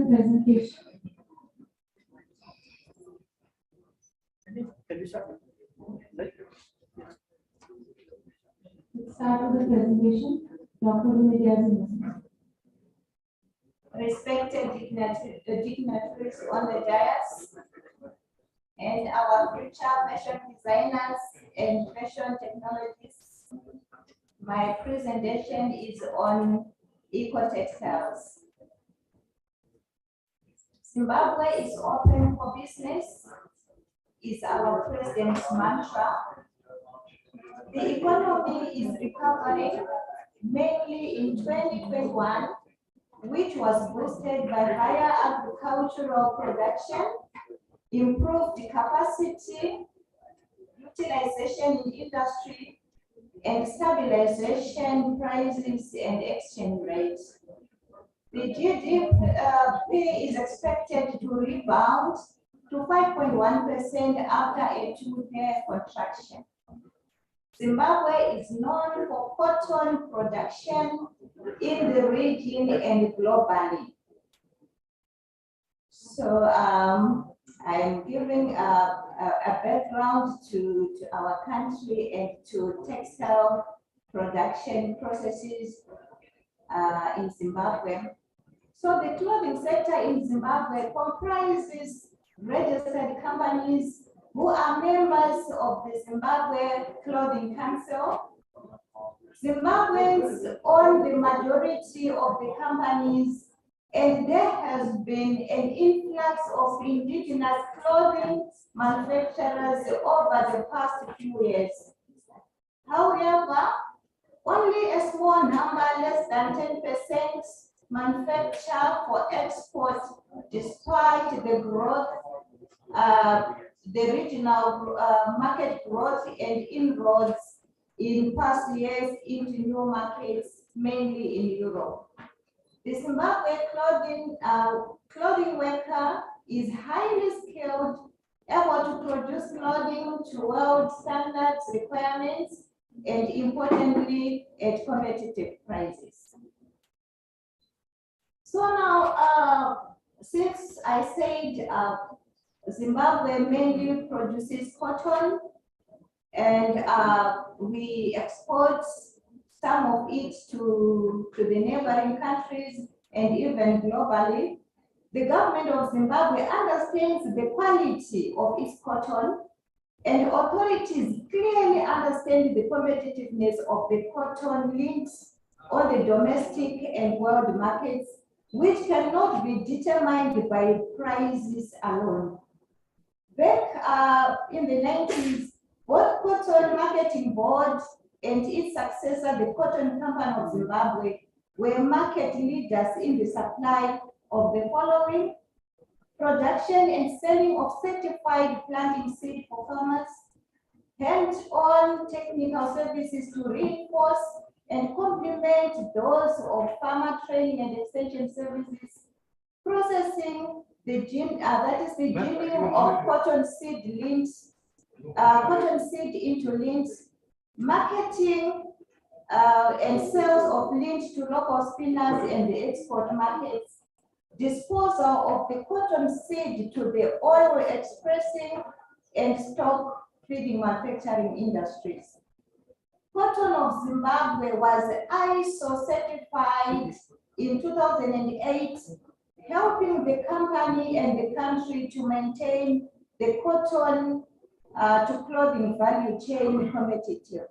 presentation. Let's start with the presentation. Dr. Media. Respected dignitaries on the dais and our future fashion designers and fashion technologists. My presentation is on eco-textiles. Zimbabwe is open for business, is our president's mantra. The economy is recovering mainly in 2021, which was boosted by higher agricultural production, improved capacity, utilization in industry, and stabilization prices and exchange rates. The GDP is expected to rebound to 5.1% after a 2-year contraction. Zimbabwe is known for cotton production in the region and globally. So I'm giving a background to our country and to textile production processes in Zimbabwe. So the clothing sector in Zimbabwe comprises registered companies who are members of the Zimbabwe Clothing Council. Zimbabweans own the majority of the companies, and there has been an influx of indigenous clothing manufacturers over the past few years. However, only a small number, less than 10%, manufacture for export, despite the growth, the regional market growth and inroads in past years into new markets, mainly in Europe. The Zimbabwe clothing worker is highly skilled, able to produce clothing to world standards requirements, and importantly, at competitive prices. So now, since I said Zimbabwe mainly produces cotton, and we export some of it to the neighboring countries and even globally, the government of Zimbabwe understands the quality of its cotton, and authorities clearly understand the competitiveness of the cotton links on the domestic and world markets, which cannot be determined by prices alone. Back in the 90s, both Cotton Marketing Board and its successor, the Cotton Company of Zimbabwe, were market leaders in the supply of the following: production and selling of certified planting seed for farmers, hands-on technical services to reinforce and complement those of farmer training and extension services, processing the ginning of cotton seed links, cotton seed into links, marketing and sales of links to local spinners and the export markets, disposal of the cotton seed to the oil expressing and stock feeding manufacturing industries. Cotton of Zimbabwe was ISO certified in 2008, helping the company and the country to maintain the cotton to clothing value chain competitive.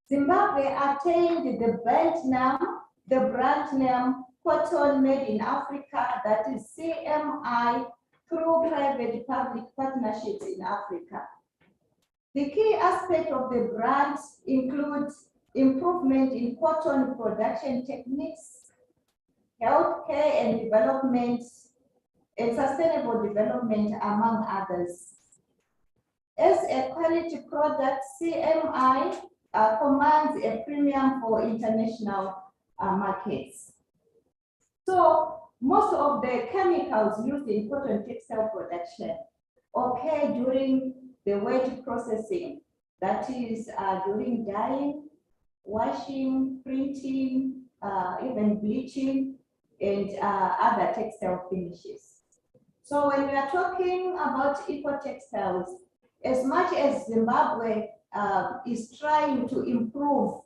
Zimbabwe attained the brand name Cotton Made in Africa, that is CMI, through private-public partnerships in Africa. The key aspect of the brand includes improvement in cotton production techniques, healthcare and development, and sustainable development, among others. As a quality product, CMI commands a premium for international markets. So most of the chemicals used in cotton textile production occur during the wet processing, that is during dyeing, washing, printing, even bleaching, and other textile finishes. So when we are talking about eco-textiles, as much as Zimbabwe is trying to improve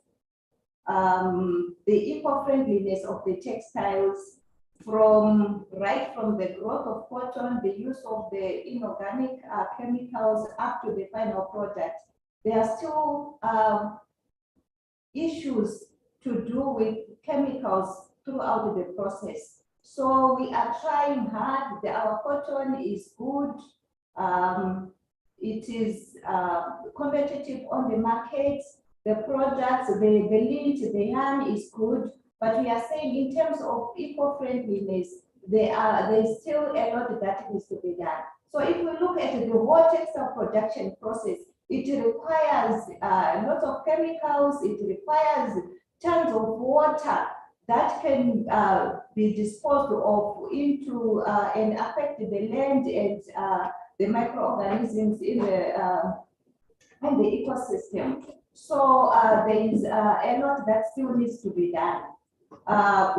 the eco-friendliness of the textiles right from the growth of cotton, the use of the inorganic chemicals up to the final product, there are still issues to do with chemicals throughout the process. So we are trying hard. Our cotton is good. It is competitive on the market. The products, the lint, the yarn is good. But we are saying in terms of eco-friendliness, there's still a lot that needs to be done. So if we look at the whole textile production process, it requires lots of chemicals, it requires tons of water that can be disposed of into and affect the land and the microorganisms in the ecosystem. So there is a lot that still needs to be done.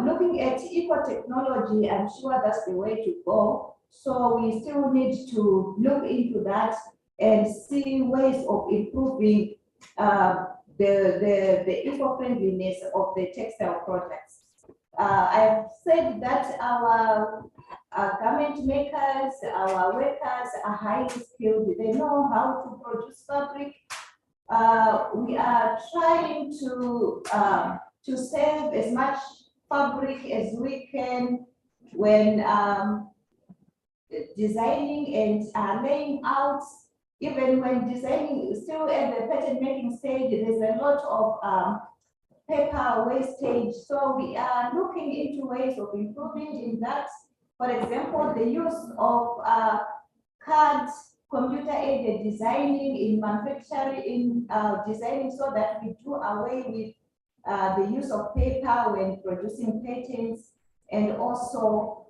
Looking at eco-technology, I'm sure that's the way to go. So we still need to look into that and see ways of improving the eco-friendliness of the textile products. I've said that our garment makers, our workers are highly skilled. They know how to produce fabric. We are trying to save as much fabric as we can when designing and laying out. Even when designing, still at the pattern making stage, there's a lot of paper wastage. So we are looking into ways of improving in that. For example, the use of CAD, computer-aided designing in manufacturing, in designing, so that we do away with the use of paper when producing patents, and also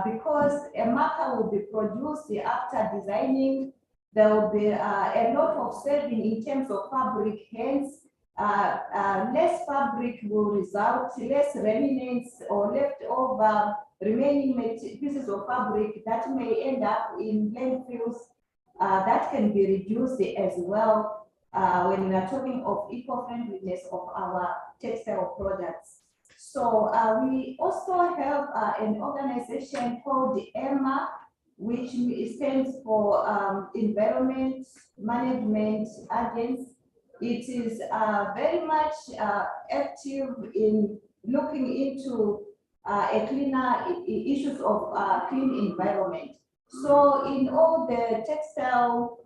because a marker will be produced after designing, there will be a lot of saving in terms of fabric, hence less fabric will result, less remnants or leftover remaining pieces of fabric that may end up in landfills that can be reduced as well when we are talking of eco-friendliness of our textile products. So we also have an organization called EMA, which stands for Environment Management Agency. It is very much active in looking into a cleaner issues of clean environment. So in all the textile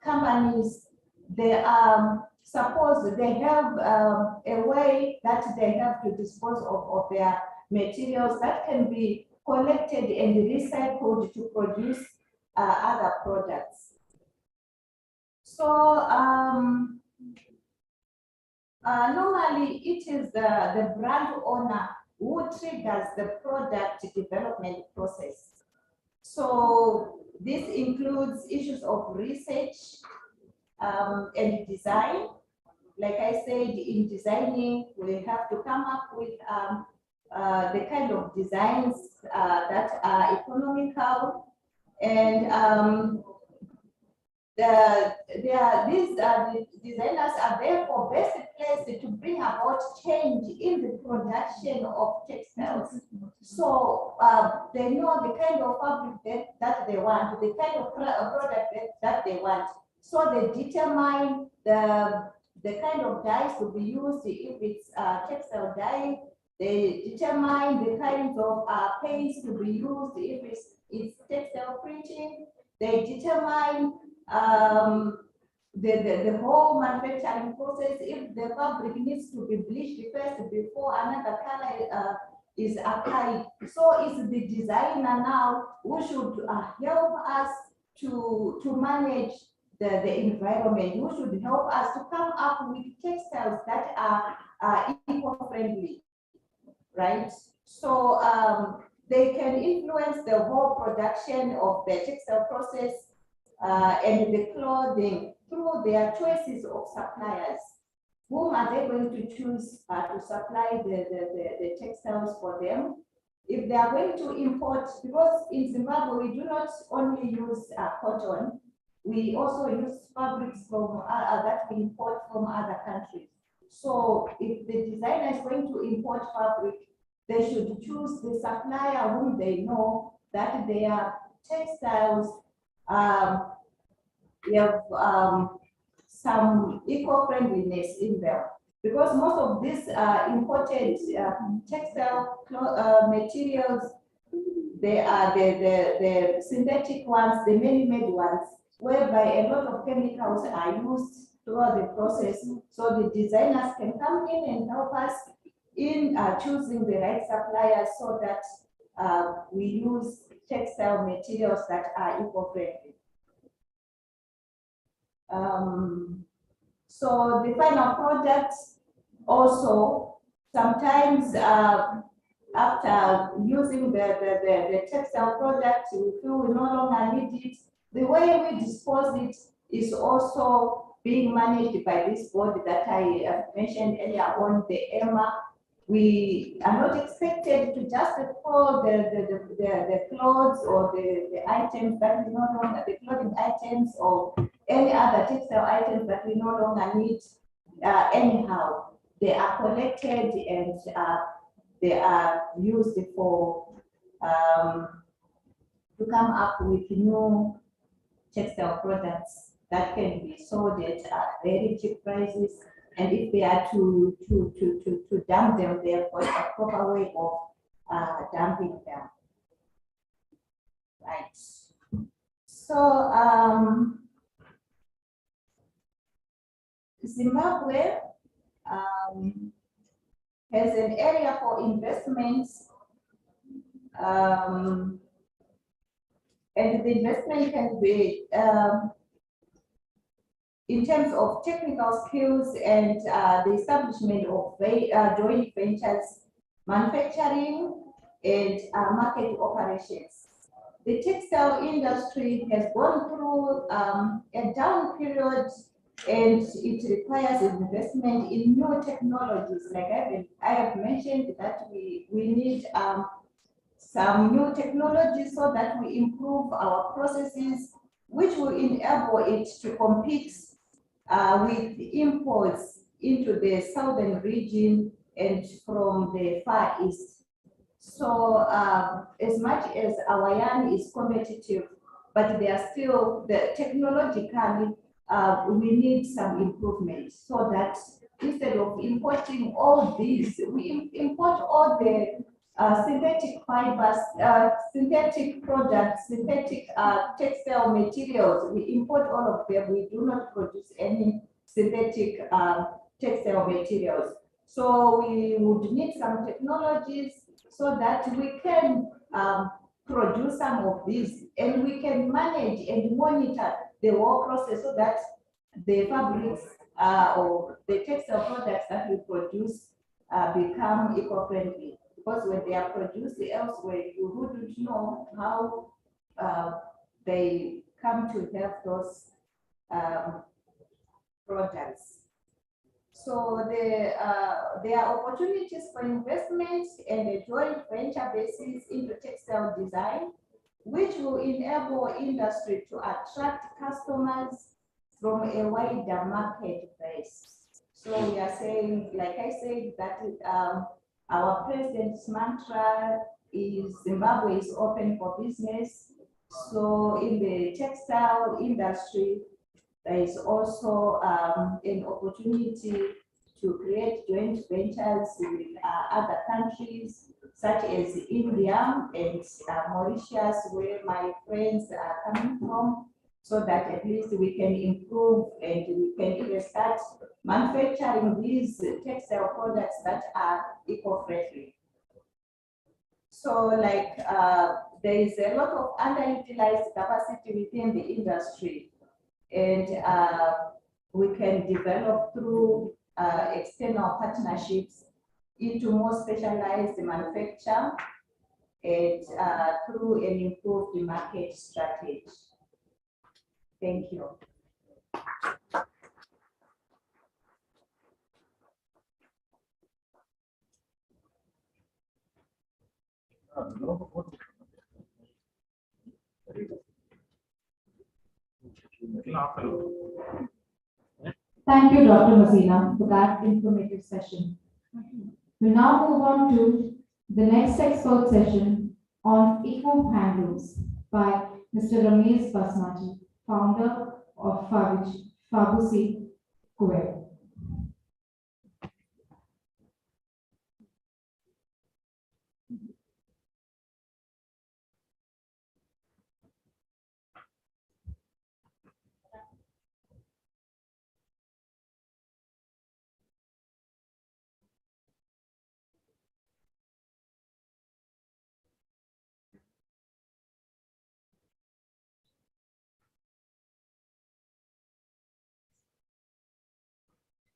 companies, they are supposed they have a way that they have to dispose of their materials that can be collected and recycled to produce other products. So normally it is the brand owner who triggers the product development process. So this includes issues of research and design. Like I said, in designing, we have to come up with the kind of designs that are economical, and these designers are therefore best placed to bring about change in the production of textiles. So they know the kind of fabric that they want, the kind of product that they want. So they determine the kind of dyes to be used. If it's textile dye, they determine the kinds of paints to be used. If it's textile printing, they determine the whole manufacturing process. If the fabric needs to be bleached first before another color is applied. So it's the designer now who should help us to manage the environment, who should help us to come up with textiles that are eco-friendly, right? So they can influence the whole production of the textile process and the clothing through their choices of suppliers. Whom are they going to choose to supply the textiles for them? if they are going to import, because in Zimbabwe, we do not only use cotton, we also use fabrics from that we import from other countries. So if the designer is going to import fabric, they should choose the supplier whom they know that their textiles have some eco-friendliness in them. Because most of these imported textile materials, they are the synthetic ones, the man-made ones, whereby a lot of chemicals are used throughout the process. So the designers can come in and help us in choosing the right suppliers so that we use textile materials that are eco-friendly. So the final product also, sometimes after using the textile product, we feel we no longer need it. The way we dispose it is also being managed by this board that I mentioned earlier on, the EMA. We are not expected to just throw the clothes or the items that we no longer, the clothing items or any other textile items that we no longer need anyhow. They are collected and they are used for to come up with new textile products that can be sold at very cheap prices. And if they are to dump them, they have got a proper way of dumping them. Right. So Zimbabwe has an area for investments, and the investment can be in terms of technical skills and the establishment of joint ventures, manufacturing, and market operations. The textile industry has gone through a down period, and it requires investment in new technologies. Like I have mentioned that we need some new technologies so that we improve our processes, which will enable it to compete with imports into the southern region and from the Far East. So as much as our yarn is competitive, but they are still, technologically, we need some improvement so that instead of importing all these, we import all the synthetic fibers, synthetic products, synthetic textile materials. We import all of them. We do not produce any synthetic textile materials. So we would need some technologies so that we can produce some of these, and we can manage and monitor the whole process so that the fabrics or the textile products that we produce become eco-friendly. Because when they are produced elsewhere, you wouldn't know how they come to have those products. So there are opportunities for investment and a joint venture basis into textile design, which will enable industry to attract customers from a wider market base. So we are saying, like I said, that our president's mantra is Zimbabwe is open for business. So in the textile industry, there is also an opportunity to create joint ventures with other countries, such as India and Mauritius, where my friends are coming from, so that at least we can improve and we can even start manufacturing these textile products that are eco-friendly. So like there is a lot of underutilized capacity within the industry, and we can develop through external partnerships into more specialized manufacture and through an improved market strategy. Thank you. Thank you, Dr. Masina, for that informative session. We'll now move on to the next expert session on eco handlooms by Mr. Ramesh Basmati, founder of Fabusi, Kuwait.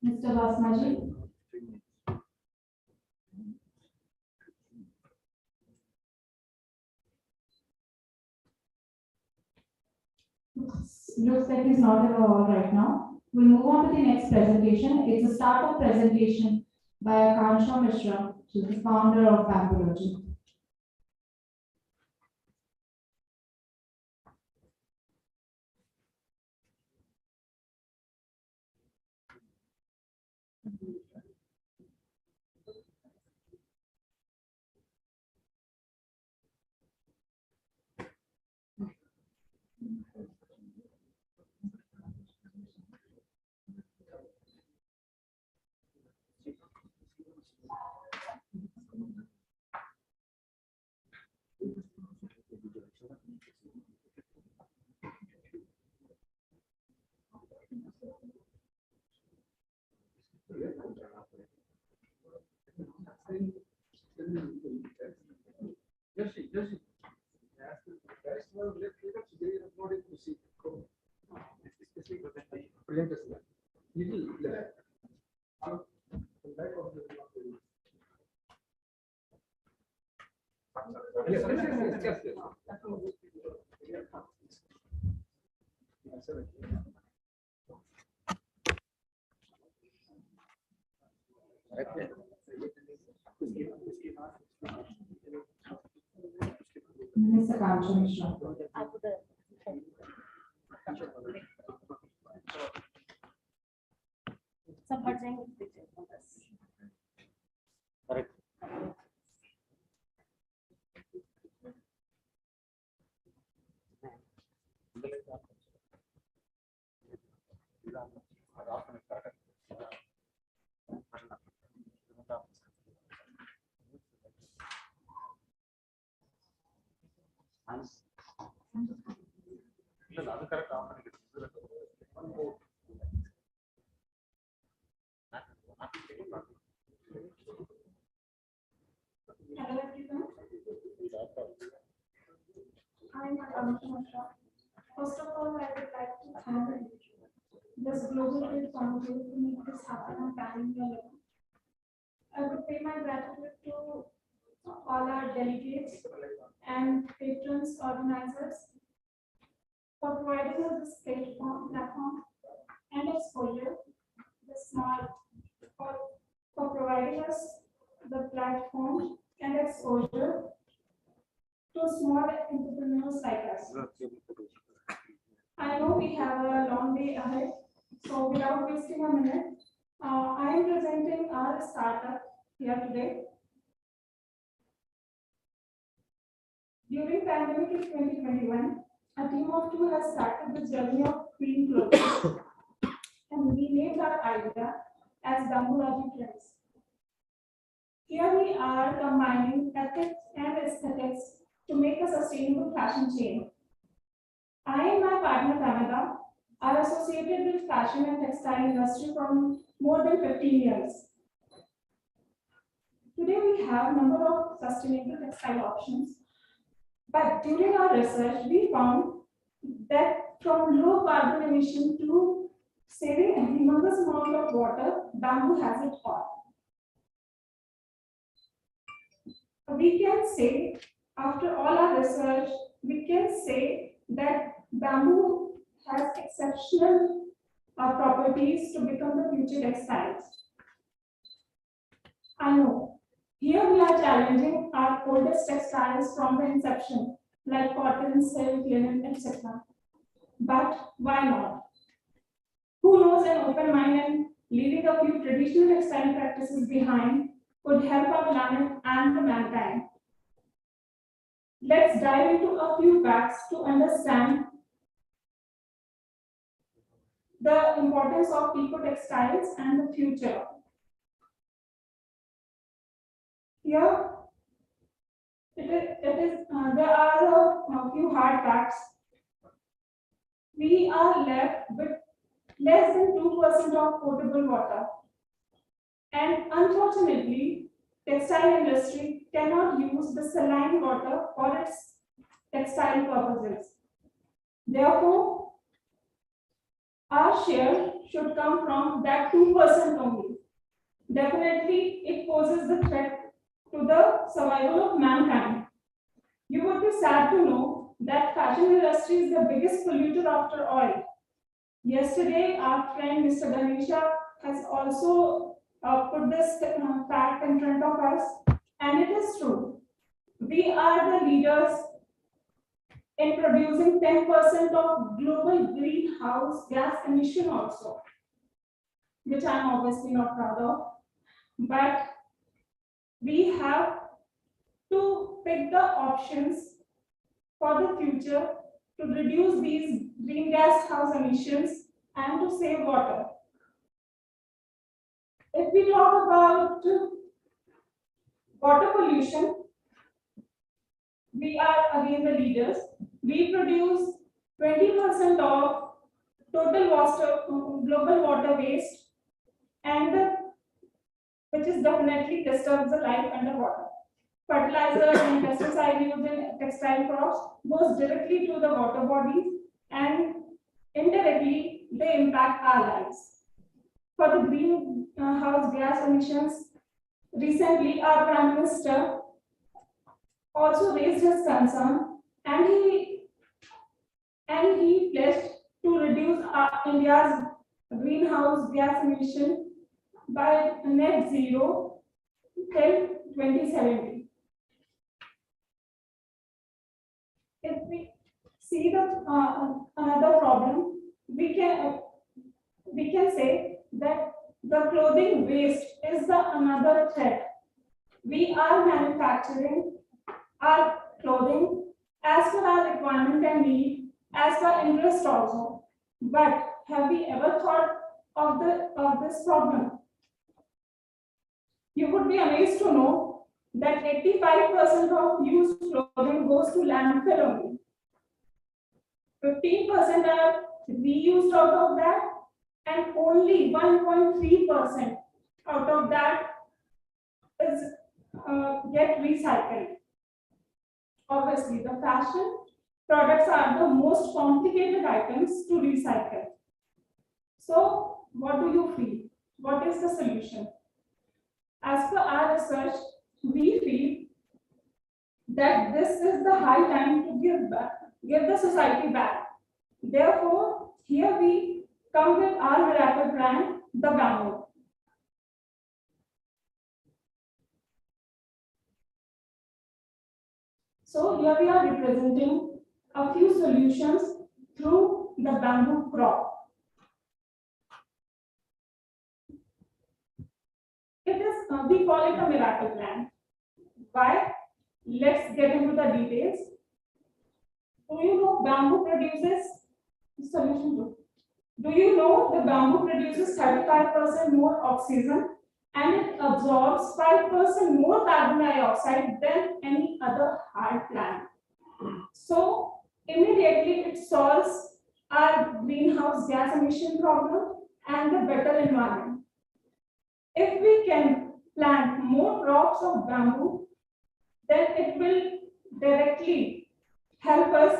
Mr. Basmati. Looks like he's not at all right now. We'll move on to the next presentation. It's a startup presentation by Akansha Mishra, who's the founder of Bambology. Mr. Akansha Mishra. सब हट जाएंगे पीछे बस correct அது correct of பண்ணிக்கிட்டு Hello everyone. I'm Akansha Mishra. First of all, I would like to thank this global trade foundation to make this happen on pan-India level. I would pay my gratitude to all our delegates and patrons, organizers for providing us this platform and exposure. For providing us the platform and exposure to small entrepreneurs like us. I know we have a long day ahead, so without wasting a minute, I am presenting our startup here today. During pandemic in 2021, a team of 2 has started the journey of green clothing, and we named our idea as Bambology Trends. Here we are combining ethics and aesthetics to make a sustainable fashion chain. I and my partner Kamala are associated with fashion and textile industry from more than 15 years. Today we have a number of sustainable textile options, but during our research we found that from low carbon emission to saving a humongous amount of water, bamboo has it all. We can say, after all our research, we can say that bamboo has exceptional properties to become the future textiles. I know, here we are challenging our older oldest textiles from the inception, like cotton, silk, linen, etc. But why not? Who knows, an open mind and leaving a few traditional textile practices behind could help our planet and the mankind. Let's dive into a few facts to understand the importance of eco-textiles and the future. Here, there are a few hard facts. We are left with less than 2% of potable water. And unfortunately, textile industry cannot use the saline water for its textile purposes. Therefore, our share should come from that 2% only. Definitely, it poses the threat to the survival of mankind. You would be sad to know that fashion industry is the biggest polluter after oil. Yesterday, our friend Mr. Ganesha has also put this fact in front of us, and it is true. We are the leaders in producing 10% of global greenhouse gas emission also, which I am obviously not proud of. But we have to pick the options for the future to reduce these greenhouse gas emissions and to save water. If we talk about water pollution, we are again the leaders. We produce 20% of total global water waste, and which is definitely disturbs the life underwater. Fertilizers and pesticide used in textile crops goes directly to the water bodies, and indirectly they impact our lives. For the greenhouse gas emissions, recently our Prime Minister also raised his concern, and he pledged to reduce India's greenhouse gas emission by net zero till 2070. If we see the another problem, we can say that the clothing waste is the another threat. We are manufacturing our clothing as per our requirement and need, as per interest also. But have we ever thought of this problem? You would be amazed to know that 85% of used clothing goes to landfill only. 15% are reused out of that, and only 1.3% out of that is get recycled. Obviously, the fashion products are the most complicated items to recycle. So, what do you feel? What is the solution? As per our research, we feel that this is the high time to give the society back. Therefore, here we come with our miracle brand, the bamboo. So here we are representing a few solutions through the bamboo crop. It is, we call it a miracle plant. Why? Let's get into the details. Do you know bamboo produces solution two? Do you know the bamboo produces 35% more oxygen and it absorbs 5% more carbon dioxide than any other hard plant? So immediately it solves our greenhouse gas emission problem and the better environment. If we can plant more crops of bamboo, then it will directly help us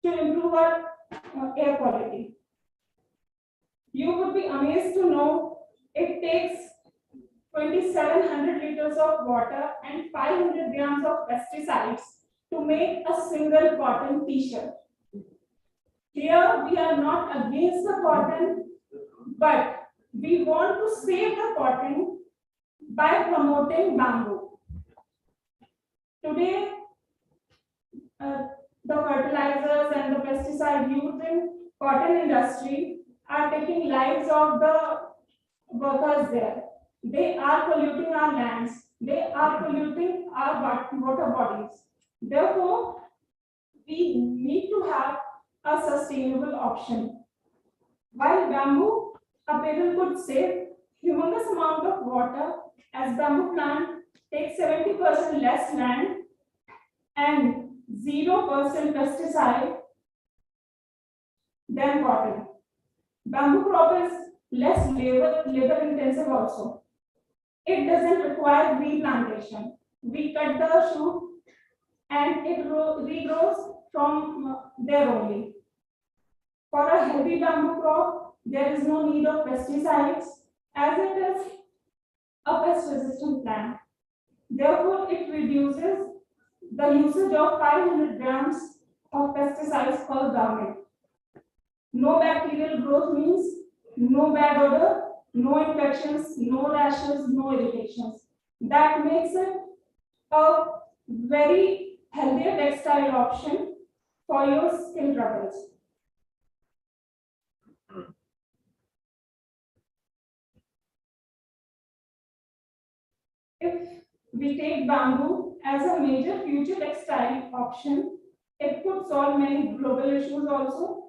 to improve our air quality. You would be amazed to know it takes 2,700 liters of water and 500 grams of pesticides to make a single cotton t-shirt. Here we are not against the cotton, but we want to save the cotton by promoting bamboo. Today, the fertilizers and the pesticide used in cotton industry are taking lives of the workers there. They are polluting our lands. They are polluting our water bodies. Therefore, we need to have a sustainable option. While bamboo apparel could save humongous amount of water, as bamboo plant takes 70% less land and 0% pesticide than cotton. Bamboo crop is less labor intensive also. It doesn't require replantation. We cut the shoot and it regrows from there only. For a healthy bamboo crop, there is no need of pesticides as it is a pest-resistant plant. Therefore, it reduces the usage of 500 grams of pesticides per garment. No bacterial growth means no bad odor, no infections, no rashes, no irritations. That makes it a very healthier textile option for your skin troubles. If we take bamboo as a major future textile option, it could solve many global issues also,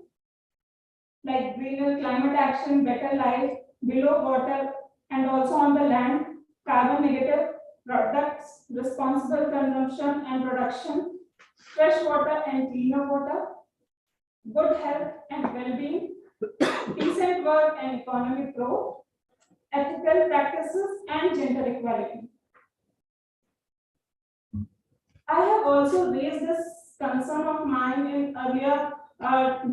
like greener climate action, better life below water and also on the land, carbon negative products, responsible consumption and production, fresh water and cleaner water, good health and well-being, decent work and economic growth, ethical practices and gender equality. I have also raised this concern of mine in earlier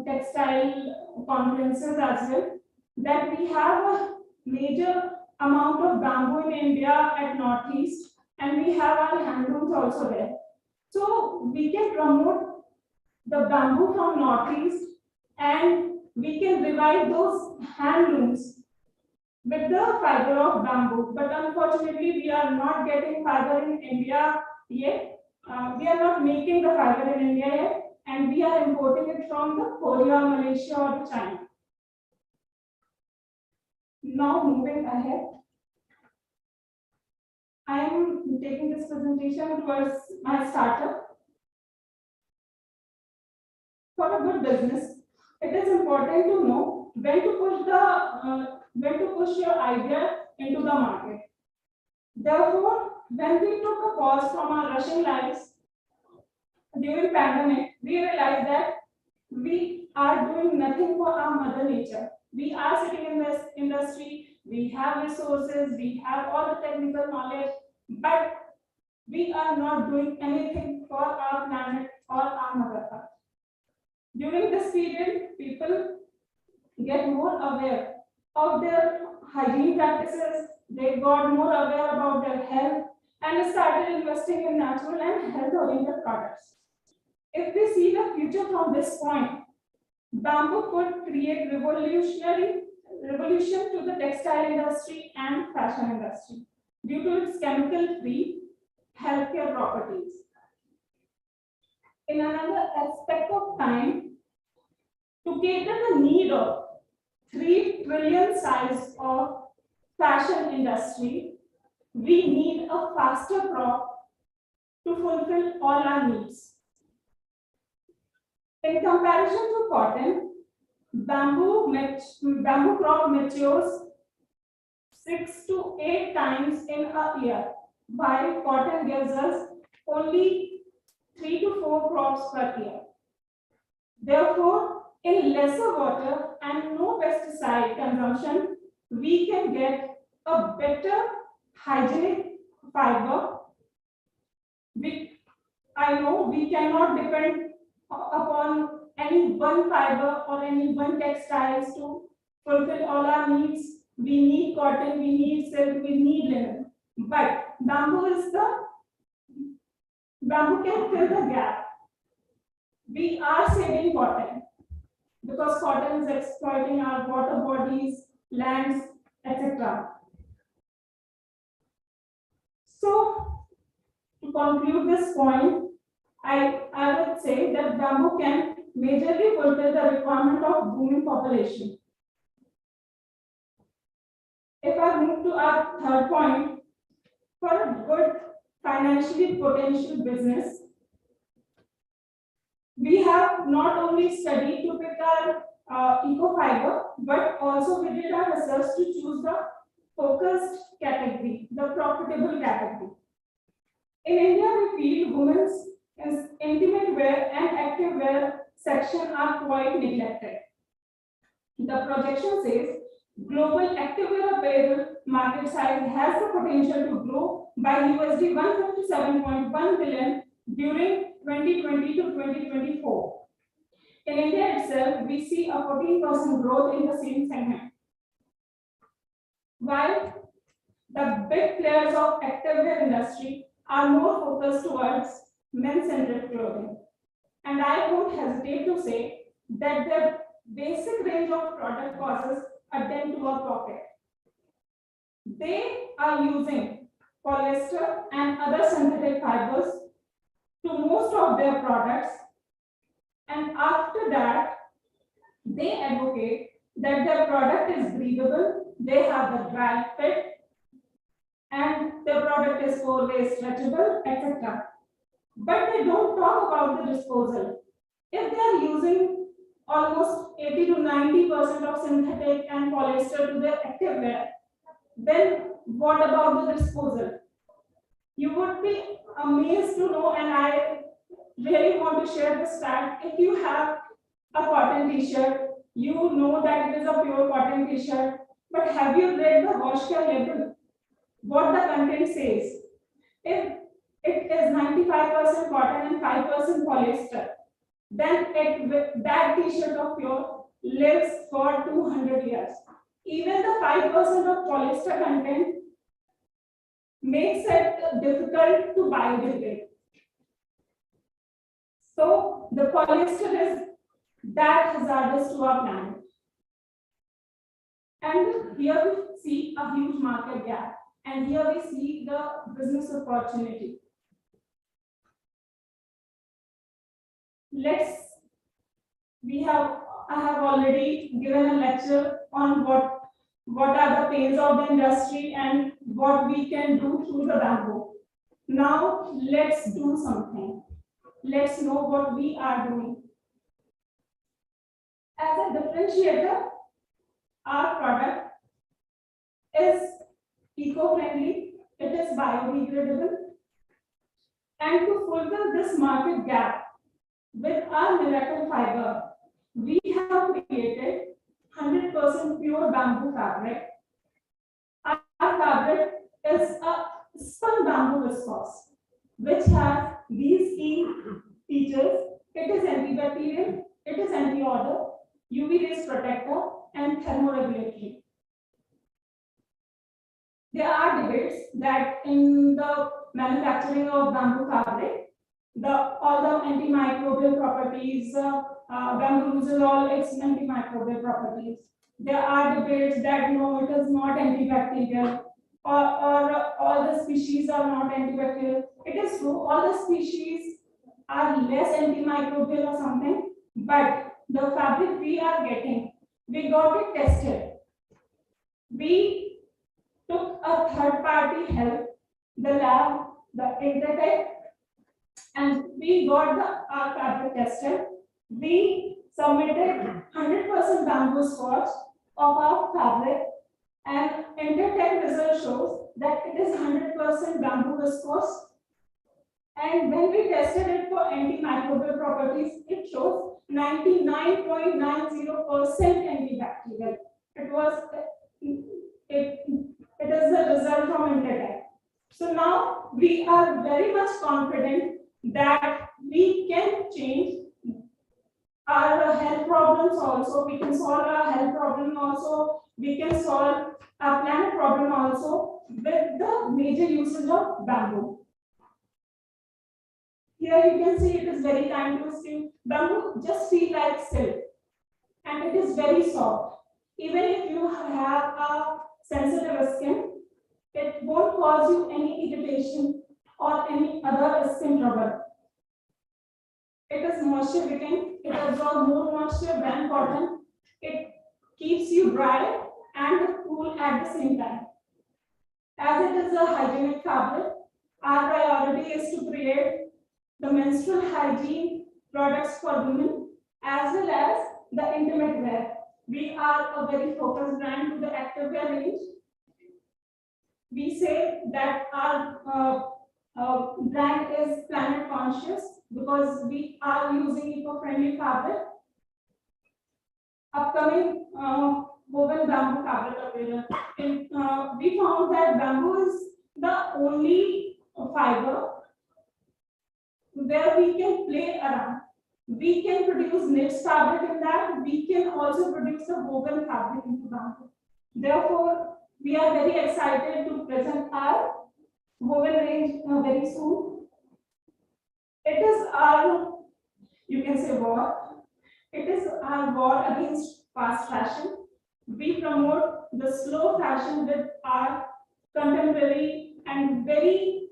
textile conferences as well, that we have a major amount of bamboo in India at Northeast, and we have our handlooms also there. So we can promote the bamboo from Northeast and we can revive those handlooms with the fiber of bamboo. But unfortunately, we are not getting fiber in India yet. We are not making the fiber in India yet, and we are importing it from the Korea, Malaysia, or China. Now moving ahead, I am taking this presentation towards my startup. For a good business, it is important to know when to push your idea into the market. Therefore, when we took a pause from our rushing lives during pandemic, we realized that we are doing nothing for our mother nature. We are sitting in this industry, we have resources, we have all the technical knowledge, but we are not doing anything for our planet or our mother earth. During this period, people get more aware of their hygiene practices, they got more aware about their health and started investing in natural and health-oriented products. If we see the future from this point, bamboo could create revolution to the textile industry and fashion industry due to its chemical-free healthcare properties. In another aspect of time, to cater the need of 3 trillion size of fashion industry, we need a faster crop to fulfill all our needs. In comparison to cotton, bamboo crop matures 6 to 8 times in a year, while cotton gives us only 3 to 4 crops per year. Therefore, in lesser water and no pesticide consumption, we can get a better hygienic fiber. I know we cannot depend upon any one fiber or any one textiles to fulfill all our needs. We need cotton, we need silk, we need linen. But bamboo can fill the gap. We are saving cotton because cotton is exploiting our water bodies, lands, etc. So, to conclude this point, I would say that bamboo can majorly fulfill the requirement of booming population. If I move to our third point, for a good financially potential business, we have not only studied to pick our eco-fiber, but also we did our research to choose the focused category, the profitable category. In India, we feel women's intimate wear and active wear section are quite neglected. The projection says global activewear apparel market size has the potential to grow by USD 157.1 billion during 2020 to 2024. In India itself, we see a 14% growth in the same segment. While the big players of activewear industry are more focused towards men-centric clothing, and I won't hesitate to say that their basic range of product causes a dent to our pocket. They are using polyester and other synthetic fibers to most of their products, and after that, they advocate that their product is breathable, they have the dry fit, and their product is four-way stretchable, etc. But they don't talk about the disposal. If they are using almost 80 to 90% of synthetic and polyester to their activewear, then what about the disposal? You would be amazed to know, and I really want to share this fact. If you have a cotton t-shirt, you know that it is a pure cotton t-shirt, but have you read the wash care label? What the content says? If it is 95% cotton and 5% polyester, then that t-shirt of yours lives for 200 years. Even the 5% of polyester content makes it difficult to biodegrade. So the polyester is that hazardous to our planet. And here we see a huge market gap, and here we see the business opportunity. I have already given a lecture on what are the pains of the industry and what we can do through the bamboo. Now let's do something. Let's know what we are doing. As a differentiator, our product is eco-friendly, it is biodegradable, and to fulfill this market gap with our miracle fiber, we have created 100% pure bamboo fabric. Our fabric is a spun bamboo viscose, which has these key features. It is antibacterial, it is anti-odor, UV rays protector, and thermoregulatory. There are debates that in the manufacturing of bamboo fabric, all the antimicrobial properties, bamboo loses all its antimicrobial properties. There are debates that no, it is not antibacterial, or all the species are not antibacterial. It is true, all the species are less antimicrobial or something, but the fabric we are getting, we got it tested. We took a third-party help, the lab, the Intertech, and we got our fabric tested. We submitted 100% bamboo scotch of our fabric, and Intertech result shows that it is 100% bamboo viscose. And when we tested it for antimicrobial properties, it shows 99.90% antibacterial. It is the result from Intertech. So now we are very much confident that we can change our health problems also. We can solve our health problem also. We can solve our planet problem also with the major usage of bamboo. Here you can see it is very kind to skin. Bamboo just feels like silk, and it is very soft. Even if you have a sensitive skin, it won't cause you any irritation. or any other skin rubber. It is moisture wicking. It absorbs more moisture than cotton. It keeps you dry and cool at the same time. As it is a hygienic fabric, our priority is to create the menstrual hygiene products for women as well as the intimate wear. We are a very focused brand to the activewear range. We say that our brand is planet conscious because we are using eco-friendly fabric. Upcoming woven bamboo fabric available. We found that bamboo is the only fiber where we can play around. We can produce knit fabric in that. We can also produce a woven fabric into bamboo. Therefore, we are very excited to present our woven range very soon. It is our, you can say, war. It is our war against fast fashion. We promote the slow fashion with our contemporary and very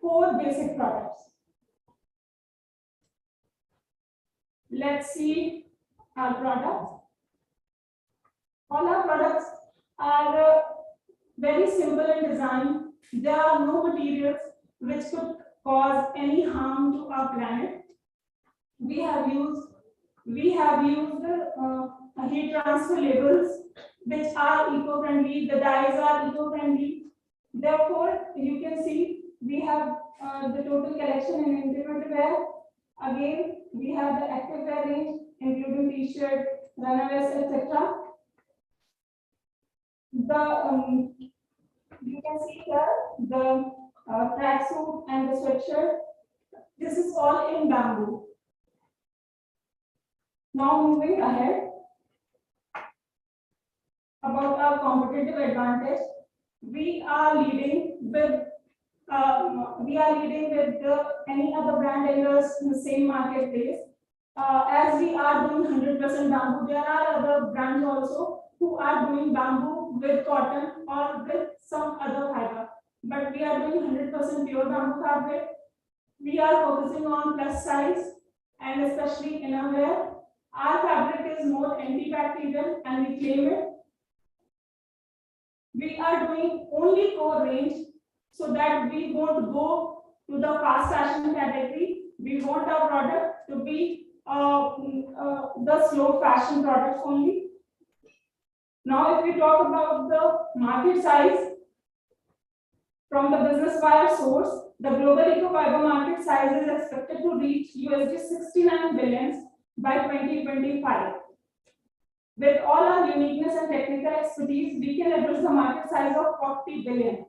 core basic products. Let's see our products. All our products are very simple in design. There are no materials which could cause any harm to our planet. We have used heat transfer labels which are eco-friendly. The dyes are eco-friendly. Therefore, you can see we have the total collection in intimate wear. Again, we have the active wear range, including t-shirt, runnerwears, etc. You can see here the tracksuit and the sweatshirt. This is all in bamboo. Now moving ahead about our competitive advantage, we are leading with any other brand in the same marketplace. As we are doing 100% bamboo, there are other brands also who are doing bamboo with cotton or with some other fiber. But we are doing 100% pure bamboo fabric. We are focusing on plus size and especially innerwear. Our fabric is more antibacterial and we claim it. We are doing only core range so that we won't go to the fast fashion category. We want our product to be the slow fashion products only. Now, if we talk about the market size from the business wire source, the global eco-fiber market size is expected to reach USD 69 billions by 2025. With all our uniqueness and technical expertise, we can address the market size of 40 billion.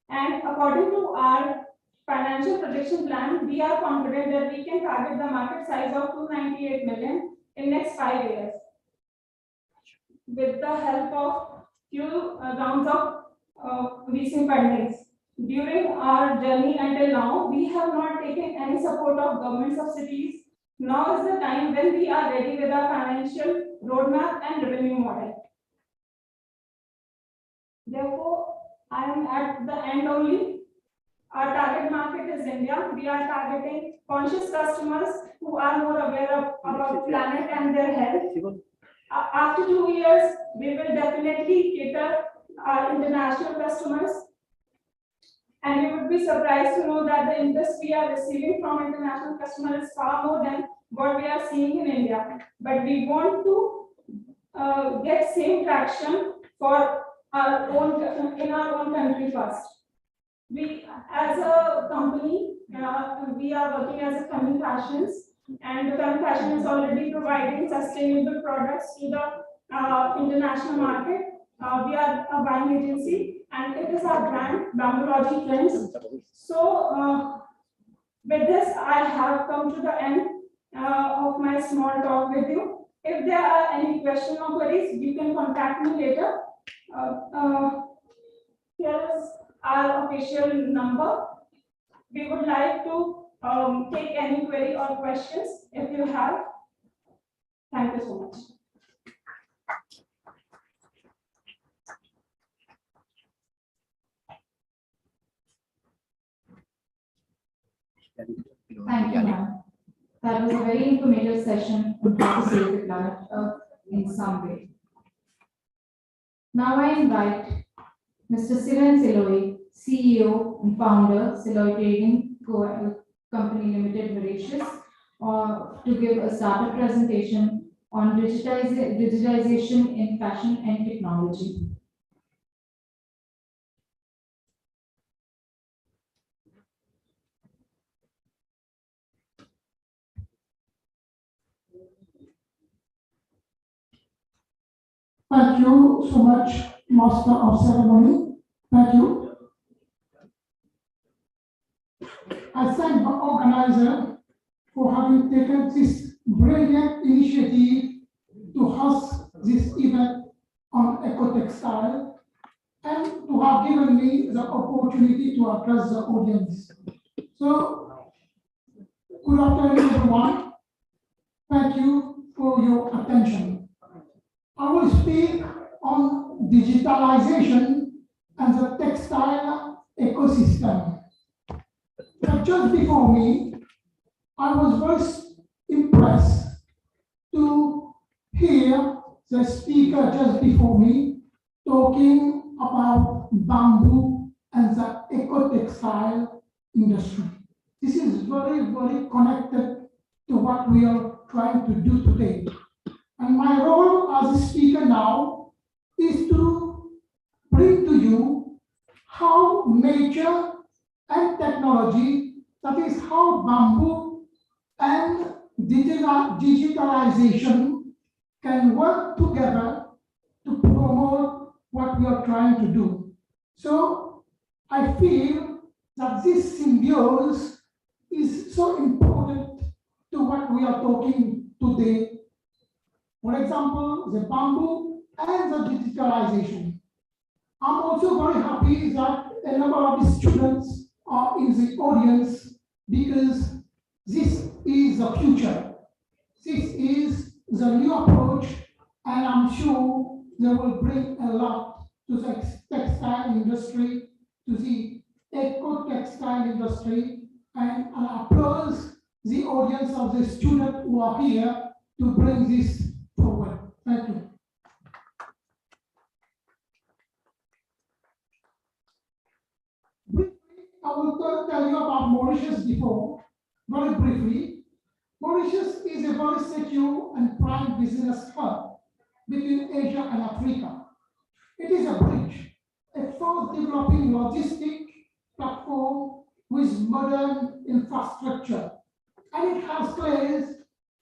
And according to our financial projection plan, we are confident that we can target the market size of 298 million in next 5 years. With the help of few rounds of VC fundings. During our journey until now, we have not taken any support of government subsidies. Now is the time when we are ready with our financial roadmap and revenue model. Therefore, I am at the end only. Our target market is India. We are targeting conscious customers who are more aware about planet and their health. After 2 years, we will definitely cater our international customers. And you would be surprised to know that the interest we are receiving from international customers is far more than what we are seeing in India. But we want to get same traction for our own in our own country first. We, as a company, we are working as a Femme Fashions, and the Femme Fashion is already providing sustainable products to the international market. We are a buying agency, and it is our brand, Bambology Trends. So, with this, I have come to the end of my small talk with you. If there are any questions or queries, you can contact me later. Here is our official number. We would like to take any query or questions if you have. Thank you so much. Thank you, ma'am. That was a very informative session on how to save the planet Earth in some way. Now I invite Mr. Sivan Siloy, CEO and founder, Siloy Trading Company Limited, Mauritius, to give a startup presentation on digitization in fashion and technology. Thank you so much, Master of Ceremony. Thank you. I thank the organizer for having taken this brilliant initiative to host this event on eco-textile and to have given me the opportunity to address the audience. So, good afternoon, everyone. Thank you for your attention. I will speak on digitalization and the textile ecosystem. But just before me, I was very impressed to hear the speaker just before me talking about bamboo and the eco-textile industry. This is very, very connected to what we are trying to do today. And my role as a speaker now is to bring to you how nature and technology, that is how bamboo and digitalization can work together to promote what we are trying to do. So I feel that this symbiosis is so important to what we are talking today. For example, the bamboo and the digitalization. I'm also very happy that a number of the students are in the audience because this is the future. This is the new approach, and I'm sure they will bring a lot to the textile industry, to the eco-textile industry, and I applaud the audience of the students who are here to bring this forward. Thank you. I will tell you about Mauritius before, very briefly. Mauritius is a very secure and prime business hub between Asia and Africa. It is a bridge, a fast developing logistic platform with modern infrastructure, and it has played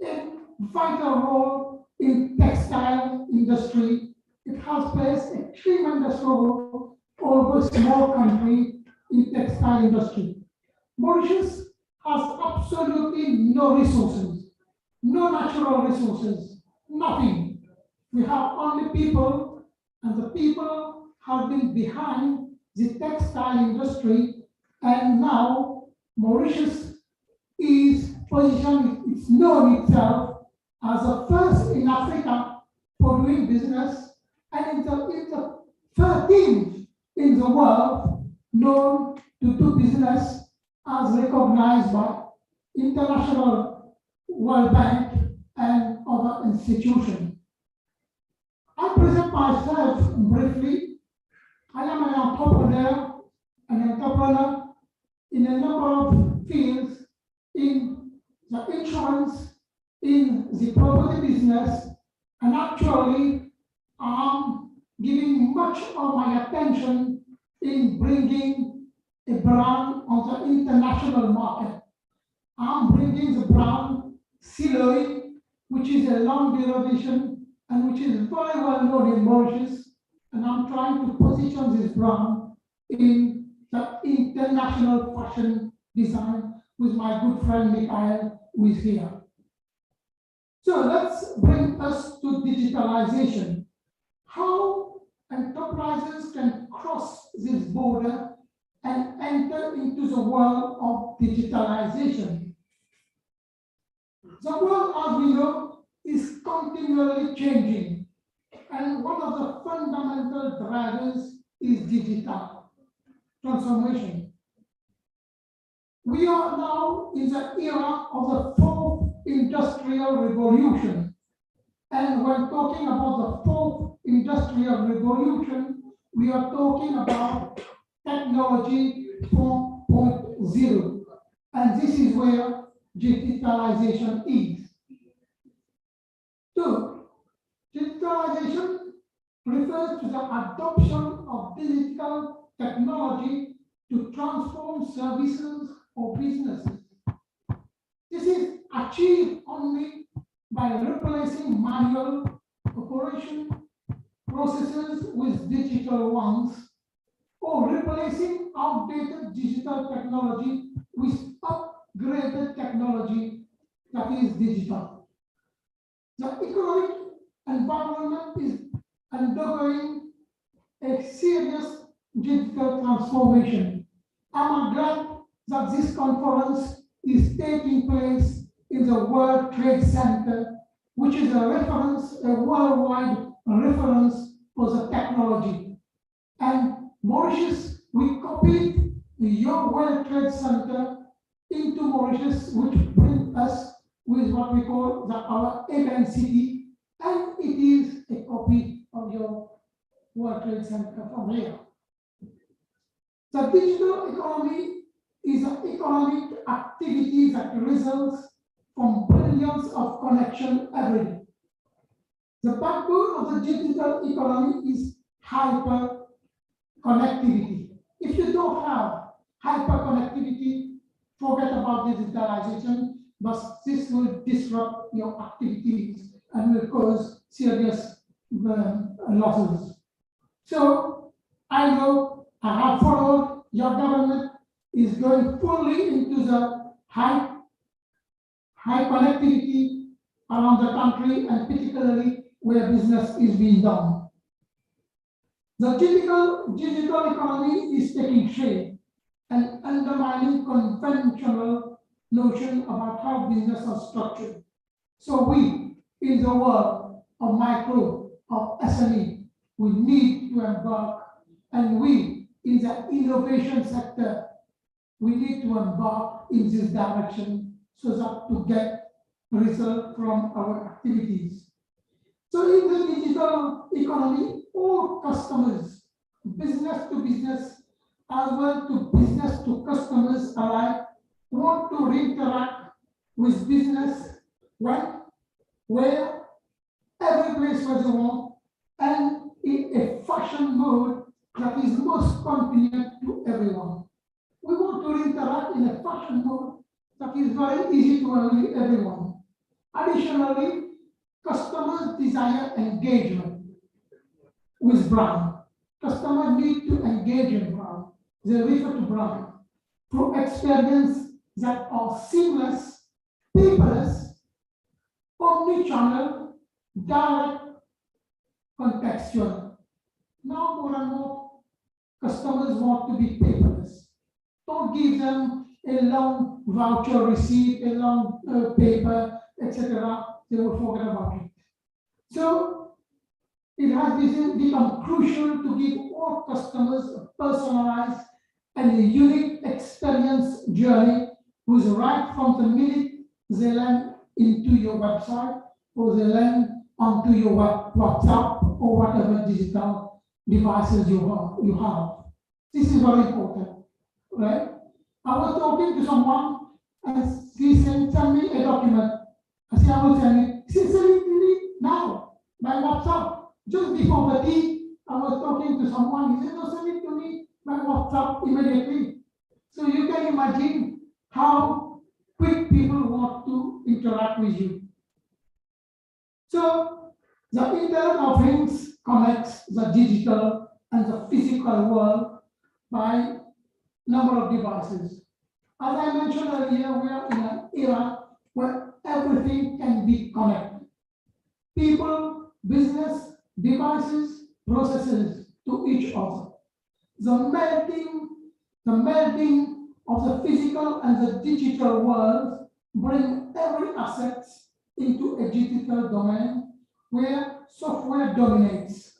a vital role in textile industry. It has played a tremendous role for a small country in textile industry. Mauritius has absolutely no resources, no natural resources, nothing. We have only people, and the people have been behind the textile industry, and now Mauritius is positioned, it's known itself as the first in Africa for doing business, and it's the 13th in the world known to do business as recognized by International World Bank and other institutions. I present myself briefly. I am an entrepreneur in a number of fields, in the insurance, in the property business, and actually I'm giving much of my attention in bringing a brand on the international market. I'm bringing the brand Siloy, which is a long derivation and which is very well known in Mauritius, and I'm trying to position this brand in the international fashion design with my good friend Mikhail, who is here. So let's bring us to digitalization. How enterprises can cross this border and enter into the world of digitalization. The world, as we know, is continually changing, and one of the fundamental drivers is digital transformation. We are now in the era of the fourth industrial revolution. And when talking about the fourth industrial revolution, we are talking about technology 4.0. And this is where digitalization is. Two, digitalization refers to the adoption of digital technology to transform services or businesses. This is achieved only by replacing manual operation processes with digital ones, or replacing outdated digital technology with upgraded technology that is digital. The economic environment is undergoing a serious digital transformation. I'm glad that this conference is taking place in the World Trade Center, which is a reference, a worldwide reference for the technology. And Mauritius, we copied your World Trade Center into Mauritius, which brings us with what we call our Aden City, and it is a copy of your World Trade Center from here. The digital economy is an economic activity that results from billions of connections every day. The backbone of the digital economy is hyper connectivity. If you don't have hyper connectivity, forget about digitalization, but this will disrupt your activities and will cause serious losses. So I know I have followed your government is going fully into the high connectivity around the country, and particularly where business is being done. The digital economy is taking shape and undermining conventional notion about how business are structured. So we, in the world of micro, of SME, we need to embark, and we, in the innovation sector, we need to embark in this direction so that to get result from our activities. So in the digital economy, all customers, business to business, as well to business to customers alike, want to interact with business when, where, every place where they want, and in a fashion mode that is most convenient to everyone. We want to interact in a fashion mode that is very easy to everyone. Additionally, customers desire engagement with brand. Customers need to engage in brand. They refer to brand through experience that are seamless, paperless, omni-channel, direct, contextual. Now more and more customers want to be paperless. Don't give them a long voucher receipt, a long paper, etc. They will forget about it. So it has become crucial to give all customers a personalized and a unique experience journey, who's right from the minute they land into your website or they land onto your WhatsApp or whatever digital devices you have. This is very important, right? I was talking to someone and he said, send me a document. I said, I will send it. He said, send it to me now by WhatsApp. Just before the tea, I was talking to someone. He said, no, send it to me by WhatsApp immediately. So you can imagine how quick people want to interact with you. So the Internet of Things connects the digital and the physical world by number of devices. As I mentioned earlier, we are in an era where everything can be connected. People, business, devices, processes to each other. The melding of the physical and the digital world bring every asset into a digital domain where software dominates,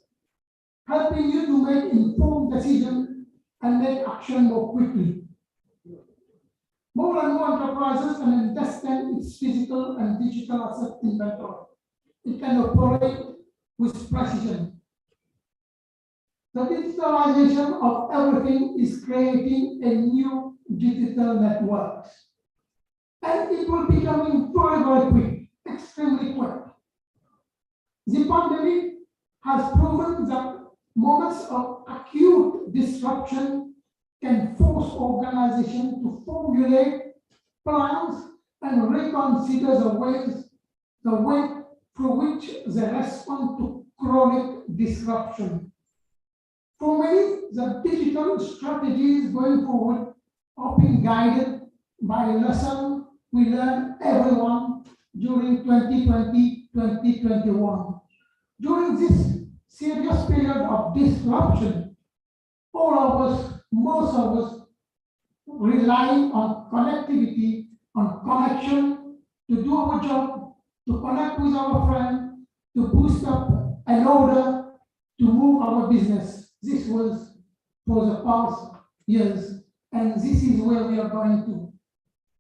helping you to make informed decisions and make action more quickly. More and more enterprises can understand its physical and digital asset inventory. It can operate with precision. The digitalization of everything is creating a new digital network. And it will be coming very, very quick, extremely quick. The pandemic has proven that moments of acute disruption can force organizations to formulate plans and reconsider the way through which they respond to chronic disruption. For many, the digital strategies going forward are being guided by a lesson we learned everyone during 2020-2021. During this serious period of disruption, all of us, most of us, relying on connectivity, on connection to do our job, to connect with our friend, to boost up an order, to move our business. This was for the past years, and this is where we are going to.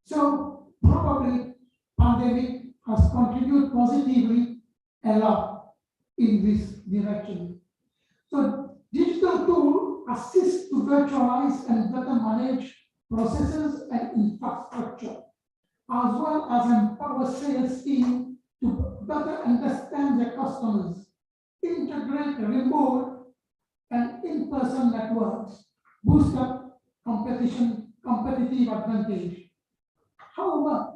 So probably pandemic has contributed positively a lot in this direction. So digital tools assist to virtualize and better manage processes and infrastructure, as well as empower sales team to better understand their customers, integrate remote and in-person networks, boost up competitive advantage. However,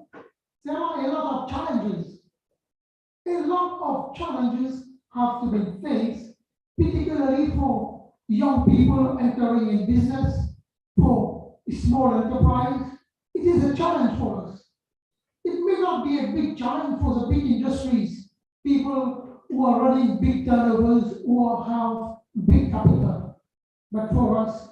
there are a lot of challenges. A lot of challenges have to be faced, particularly for young people entering in business, for small enterprise. It is a challenge for us. It may not be a big challenge for the big industries, people who are running big turnovers, who have big capital. But for us,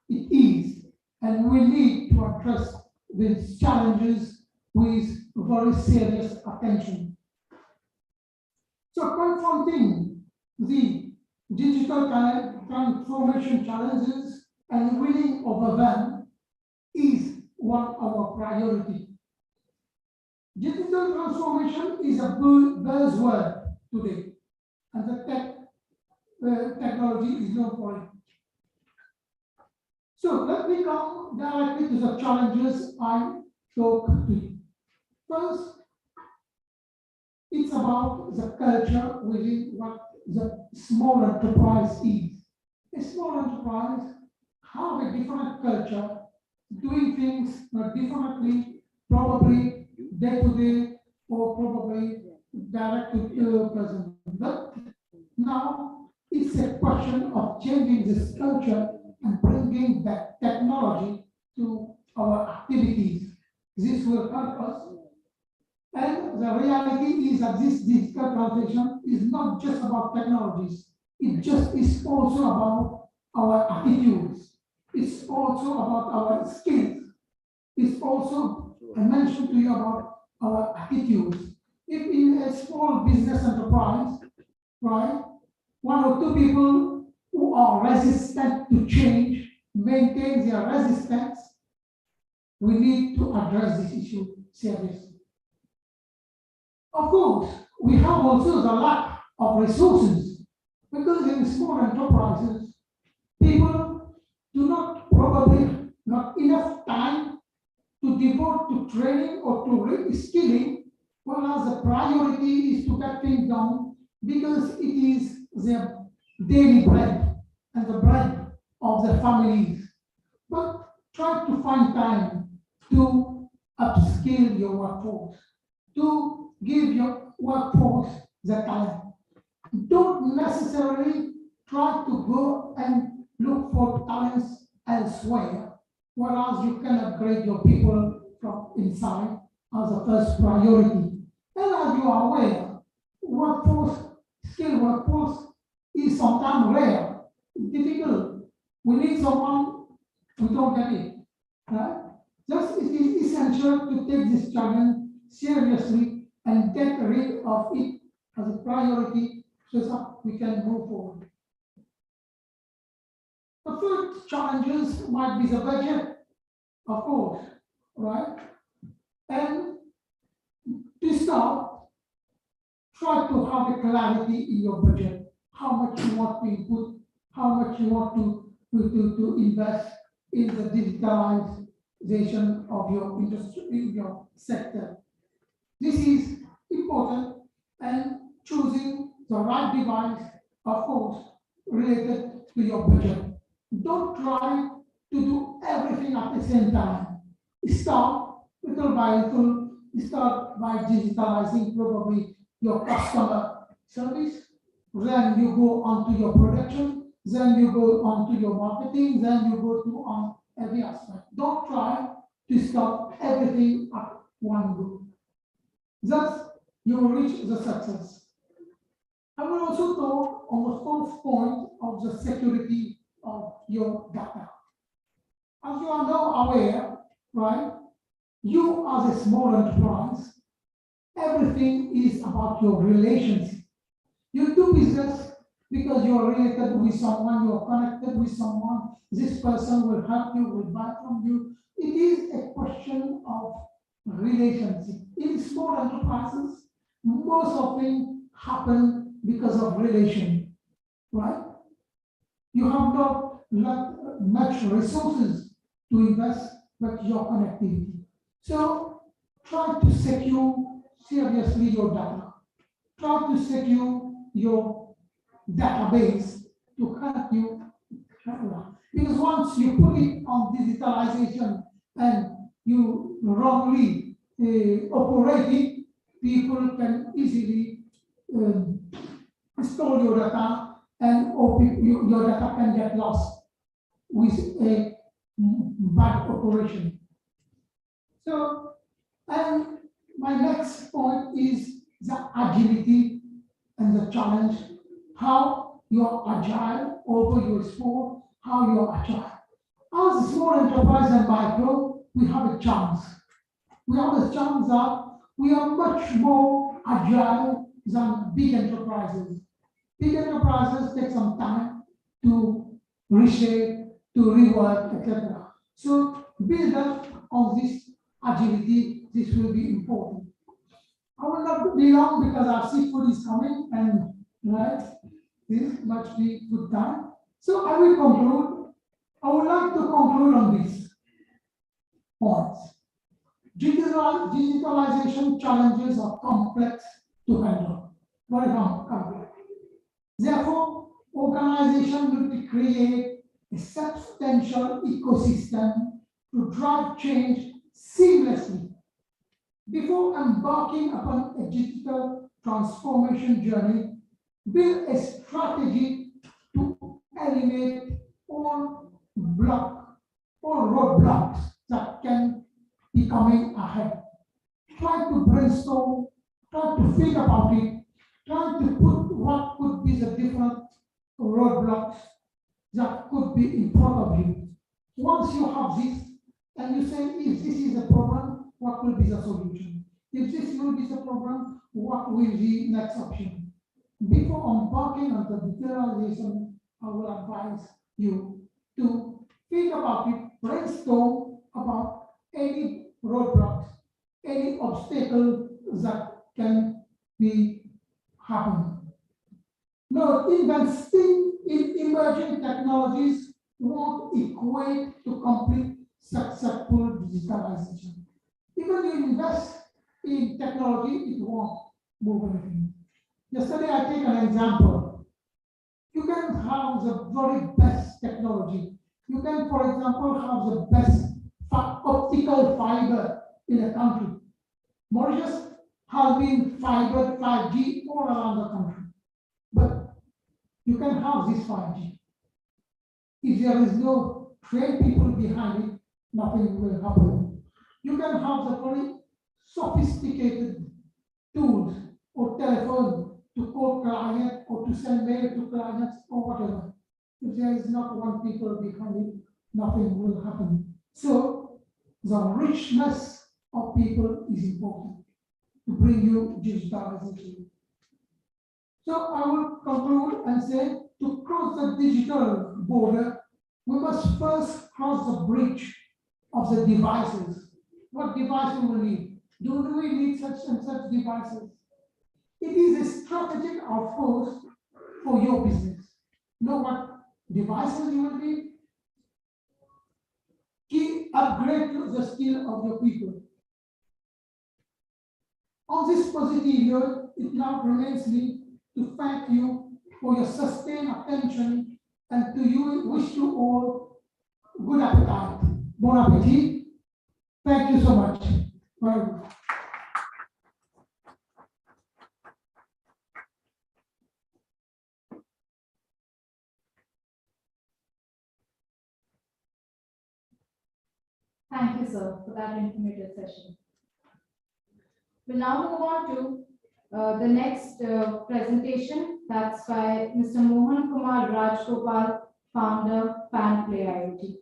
it is. And we need to address these challenges with very serious attention. So confronting the digital transformation challenges and winning over them is one of our priorities. Digital transformation is a buzzword today, and the technology is known for it. So let me come directly to the challenges I talk to you. First, it's about the culture within what the small enterprise is. A small enterprise have a different culture, doing things differently, probably day to day, or probably direct to person. But now it's a question of changing this culture and bringing that technology to our activities. This will help us. And the reality is that this digital transition is not just about technologies. It just is also about our attitudes. It's also about our skills. It's also, I mentioned to you about our attitudes. If in a small business enterprise, right, one or two people who are resistant to change maintain their resistance, we need to address this issue seriously. Of course, we have also the lack of resources, because in small enterprises, people do not probably not enough time to devote to training or to reskilling, whereas the priority is to get things done because it is their daily bread and the bread of their families. But try to find time to upskill your workforce, to give your workforce the talent. Don't necessarily try to go and look for talents elsewhere, whereas you can upgrade your people from inside as a first priority. And as you are aware, skilled workforce is sometimes rare, difficult. We need someone, we don't get it. Right? Just it is essential to take this challenge seriously and get rid of it as a priority so that we can move forward. The third challenges might be the budget. Of course, right? And to start, try to have a clarity in your budget, how much you want to input, how much you want to invest in the digitalization of your industry, in your sector. This is important, and choosing the right device, of course, related to your budget. Don't try to do everything at the same time. Start little by little, start by digitalizing probably your customer service, then you go on to your production, then you go on to your marketing, then you go to on every aspect. Don't try to start everything at one go. Thus, you will reach the success. I will also talk on the fourth point of the security of your data. As you are now aware, right, you as a small enterprise, everything is about your relationship. You do business because you are related with someone, you are connected with someone, this person will help you, will buy from you. It is a question of relationship. In small enterprises, most of things happen because of relation, right? You have not much resources to invest, but your connectivity. So try to secure seriously your data. Try to secure your database to help you. Because once you put it on digitalization and you wrongly operate it, people can easily store your data, and your data can get lost with a bad operation. So, and my next point is the agility and the challenge, how you are agile over your sport, how you are agile. As a small enterprise and micro, we have a chance. We have a chance that we are much more agile than big enterprises. Big enterprises take some time to reshape, to rework, etc. So build up on this agility, this will be important. I will not be long because our seafood is coming, and right, this must be good time. So I will conclude. I would like to conclude on these points. Digitalization challenges are complex to handle, very complex. Therefore, organization will create a substantial ecosystem to drive change seamlessly. Before embarking upon a digital transformation journey, build a strategy to eliminate all roadblocks that can be coming ahead. Try to brainstorm, try to think about it, try to put what could be the different roadblocks that could be in front of you. Once you have this, and you say, if this is a problem, what will be the solution? If this will be the problem, what will be the next option? Before embarking on the digitalization, I will advise you to think about it, brainstorm about any roadblocks, any obstacle that can be happening. Now, investing in emerging technologies won't equate to complete successful digitalization. Even you invest in technology, it won't move anything. Yesterday, I take an example. You can have the very best technology. You can, for example, have the best optical fiber in a country. Mauritius has been fibered 5G all around the country. But you can have this 5G. If there is no trained people behind it, nothing will happen. You can have the very sophisticated tools or telephone to call client or to send mail to clients or whatever. If there is not one people behind it, nothing will happen. So the richness of people is important to bring you digitalization. So I will conclude and say, to cross the digital border, we must first cross the bridge of the devices. what device we will need. Do we need such and such devices? It is a strategic approach for your business. Know what devices you will need. Key upgrade the skill of your people. On this positive note, it now remains me to thank you for your sustained attention and to you wish you all good appetite. Bon appetit. Thank you so much. Bye. Thank you, sir, for that informative session. We'll now move on to the next presentation. That's by Mr. Mohan Kumar Rajgopal, founder, Fan Play IoT.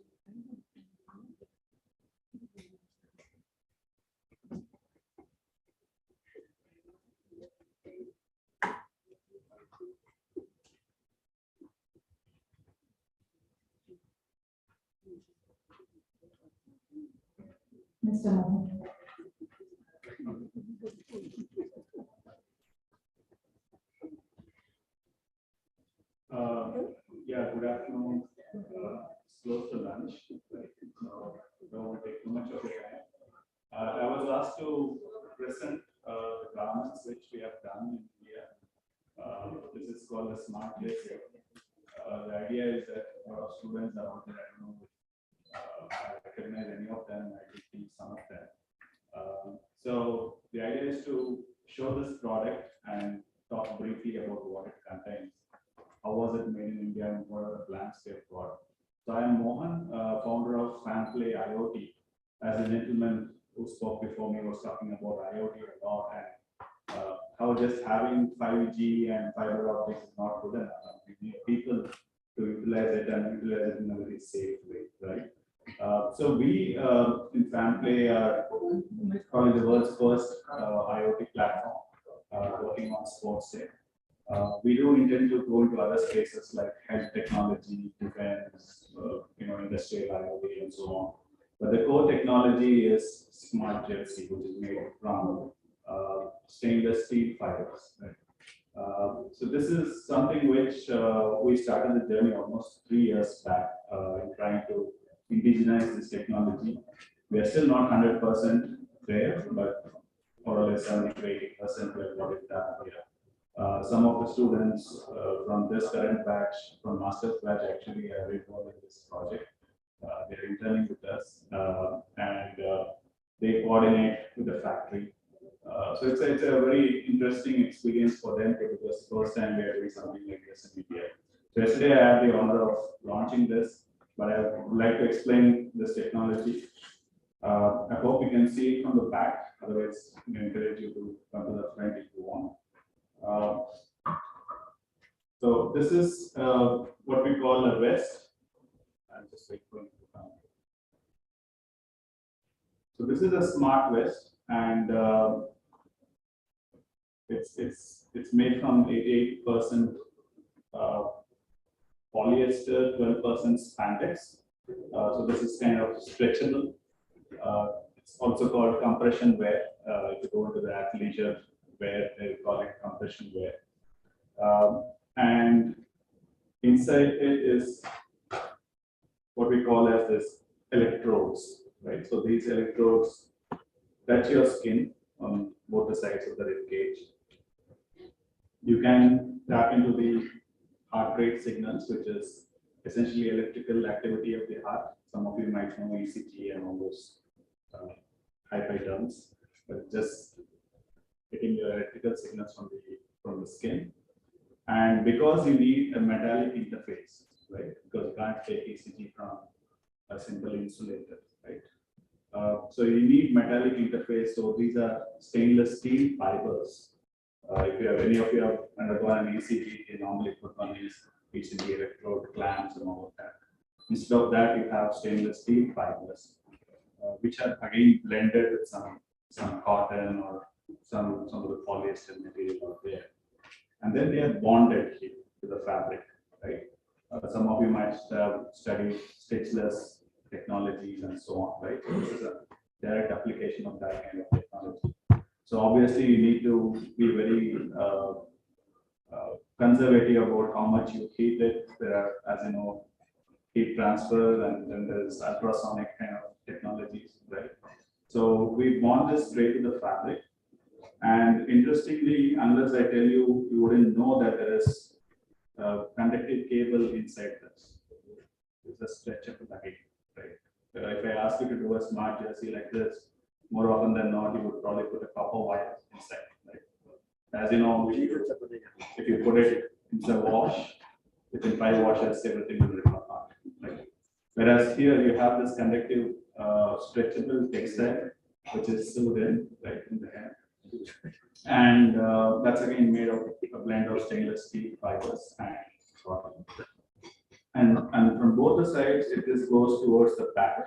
Mr. Mohan. Yeah, good afternoon. It's close to lunch. Right? So don't want to take too much of your time. I was asked to present the garments which we have done in India. This is called the Smart Lace. The idea is that a lot of students are out there. I don't know if I recognize any of them. I did see some of them. So the idea is to show this product and talk briefly about what it contains. How was it made in India and what are the plans we have got? So I am Mohan, founder of Fanplay IoT. As a gentleman who spoke before me was talking about IoT a lot and how just having 5G and fiber optics is not good enough. We need people to utilize it and utilize it in a very safe way, right? So we in Fanplay are probably the world's first IoT platform working on sports data. We do intend to go into other spaces like health technology, defense, industrial IoT, and so on. But the core technology is smart jersey, which is made from stainless steel fibers. Right? So this is something which we started the journey almost 3 years back in trying to indigenize this technology. We are still not 100% there, but more or less 70 to 80% we have got it done here. Some of the students from this current batch, from master's batch, actually are involved in this project. They're interning with us and they coordinate with the factory. So it's a very interesting experience for them because it's the first time we are doing something like this in India. So yesterday I had the honor of launching this, but I would like to explain this technology. I hope you can see it from the back. Otherwise, I encourage you to come to the front if you want. So this is what we call a vest. I'll just wait for it to come. So this is a smart vest, and it's made from 88% polyester, 12% spandex. So this is kind of stretchable. It's also called compression wear. If you go into the athleisure wear, they call it compression wear. And inside it is what we call as this electrodes, right? So these electrodes touch your skin on both the sides of the rib cage. You can tap into the heart rate signals, which is essentially electrical activity of the heart. Some of you might know ECG and all those hi-fi terms, but just getting your electrical signals from the skin. And because you need a metallic interface, right? Because you can't take ECG from a simple insulator, right? So you need metallic interface. So these are stainless steel fibers. If you have any of you have undergone an ECG, they normally put on these ECG electrode clamps and all of that. Instead of that, you have stainless steel fibers, which are again blended with some cotton or some of the polyester material out there, and then they are bonded here to the fabric, right? Some of you might have studied stitchless technologies and so on, right? So this is a direct application of that kind of technology. So obviously you need to be very conservative about how much you heat it. There are, as you know, heat transfer, and then there's ultrasonic kind of technologies, right? So we bond this straight to the fabric. And interestingly, unless I tell you, you wouldn't know that there is a conductive cable inside this. It's a stretchable again, right? If I ask you to do a smart jersey like this, more often than not, you would probably put a copper wire inside, right? As you know, if you put it into a wash, within 5 washes, everything will rip apart, right? Whereas here you have this conductive stretchable textile, which is sewed in, right, in the hand. And that's again made of a blend of stainless steel fibers and cotton. And from both the sides, it just goes towards the back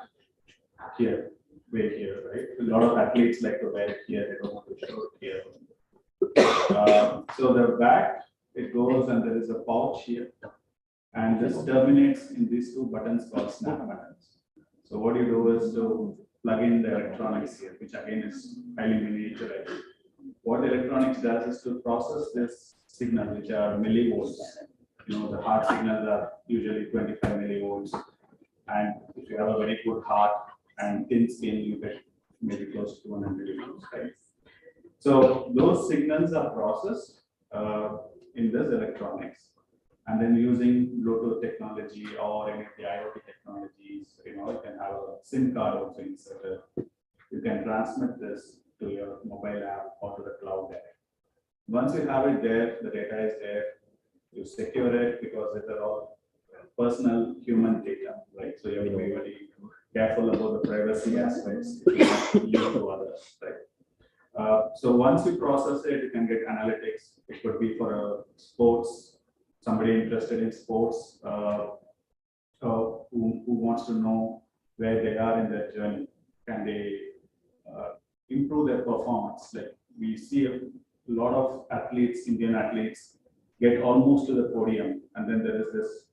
here, way here, right? A lot of athletes like to wear it here, they don't want to show it here. So the back, it goes and there is a pouch here. And this terminates in these 2 buttons called snap buttons. So what you do is to plug in the electronics here, which again is highly miniaturized. What the electronics does is to process this signal, which are millivolts. You know, the heart signals are usually 25 millivolts. And if you have a very good heart and thin skin, you get maybe close to 100 millivolts, right? So those signals are processed in this electronics. And then using Bluetooth technology or any of the IoT technologies, you know, you can have a SIM card also inserted. You can transmit this to your mobile app or to the cloud there. Once you have it there, the data is there, you secure it because these are all personal human data, right? So you have to be very careful about the privacy aspects to others, right? So once you process it, you can get analytics. It could be for a sports, somebody interested in sports who wants to know where they are in their journey. Can they improve their performance? Like we see a lot of athletes, Indian athletes, get almost to the podium, and then there is this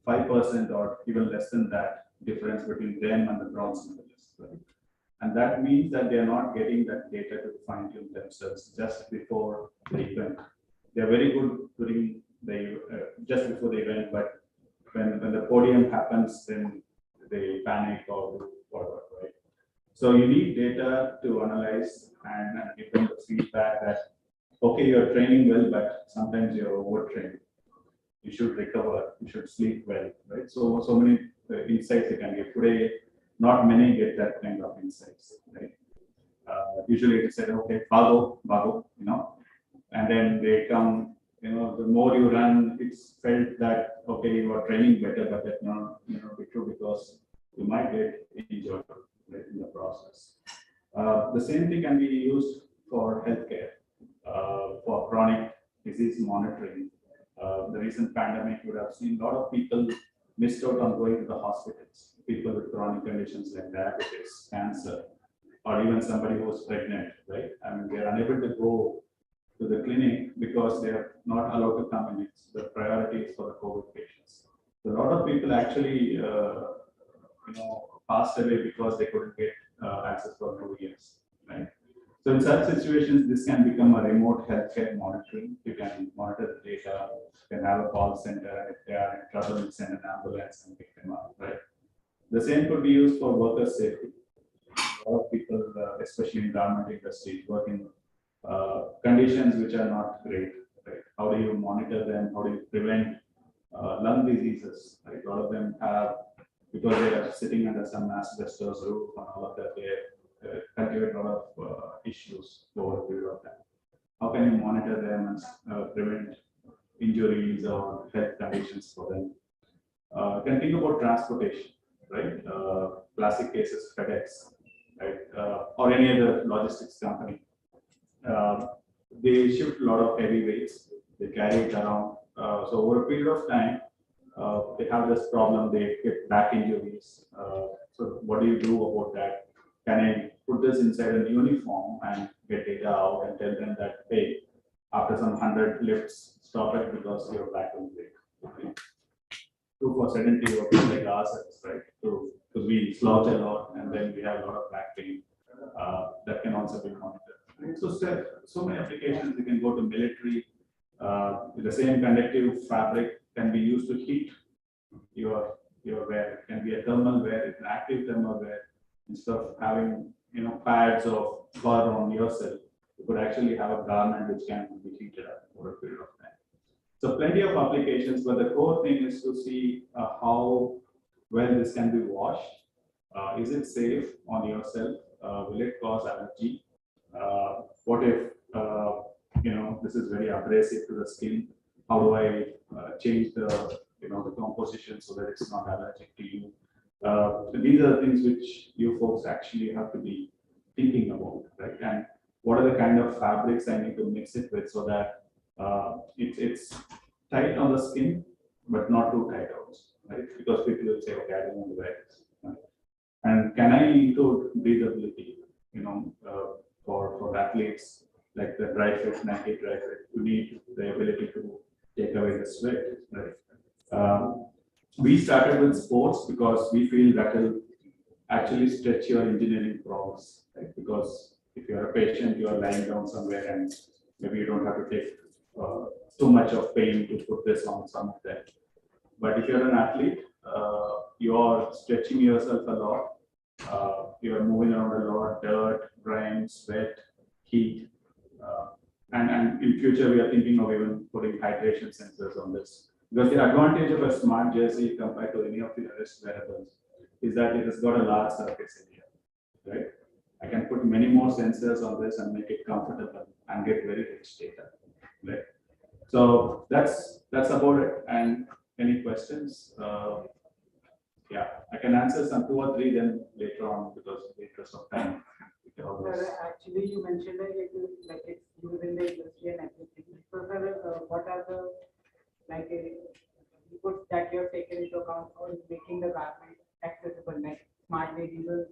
5% or even less than that difference between them and the bronze medalists, right? And that means that they are not getting that data to fine tune themselves just before the event. They are very good during the just before the event, but when the podium happens, then they panic or do whatever, right? So you need data to analyze and give them the feedback that, okay, you're training well, but sometimes you're overtrained. You should recover, you should sleep well, right? So many insights you can get. Today, not many get that kind of insights, right? Usually it said, okay, bago, you know, and then they come, you know, the more you run, it's felt that, okay, you are training better, but that not, you know, be true because you might get injured, right, in the process. The same thing can be used for healthcare, for chronic disease monitoring. The recent pandemic, you would have seen a lot of people missed out on going to the hospitals. People with chronic conditions like diabetes, cancer, or even somebody who was pregnant, right? I mean, they are unable to go to the clinic because they are not allowed to come in. It's the priority is for the COVID patients. So a lot of people actually, passed away because they couldn't get access for 2 years, right? So in such situations, this can become a remote healthcare monitoring. You can monitor the data, you can have a call center, if they are in trouble, you send an ambulance and pick them up, right? The same could be used for worker safety. A lot of people, especially in garment industry, work in conditions which are not great, right? How do you monitor them? How do you prevent lung diseases? Right? A lot of them have, because they are sitting under some asbestos roof and all of that, they cultivate a lot of issues over a period of time. How can you monitor them and prevent injuries or health conditions for them? Can think about transportation, right? Classic cases, FedEx, right? Or any other logistics company. They shift a lot of heavy weights. They carry it around. So over a period of time, they have this problem. They get back injuries. So what do you do about that? Can I put this inside a uniform and get data out and tell them that, hey, after some 100 lifts, stop it because your back will break. Okay. True for sedentary workers like ourselves, right? Because we slouch a lot and and then we have a lot of back pain. That can also be monitored. So many applications. You can go to military. The same conductive fabric can be used to heat your wear. It can be a thermal wear, it's an active thermal wear. Instead of having pads of fur on yourself, you could actually have a garment which can be heated up over a period of time. So plenty of applications, but the core thing is to see how well this can be washed. Is it safe on yourself? Will it cause allergy? What if this is very abrasive to the skin? How do I change the the composition so that it's not allergic to you? These are the things which you folks actually have to be thinking about, right? And what are the kind of fabrics I need to mix it with so that it's tight on the skin, but not too tight also, right? Because people will say, okay, I don't want to wear this. Right? And can I include breathability, for athletes like the dry fit, naked dry fit? You need the ability to take away the sweat, right? We started with sports because we feel that will actually stretch your engineering prowess, right? Because if you're a patient, you are lying down somewhere and maybe you don't have to take too much of pain to put this on some of that. But if you're an athlete, you're stretching yourself a lot. You're moving around a lot, dirt, grime, sweat, heat. And in future, we are thinking of even putting hydration sensors on this. Because the advantage of a smart jersey compared to any of the rest wearables is that it has got a large surface area, right? I can put many more sensors on this and make it comfortable and get very rich data, right? So that's about it. And any questions? Yeah, I can answer some 2 or 3 then later on because of the interest of time. Actually, you mentioned that it is like it's used in the industry and everything. So, sir, what are the inputs that you have taken into account for making the garment accessible, like smart variables,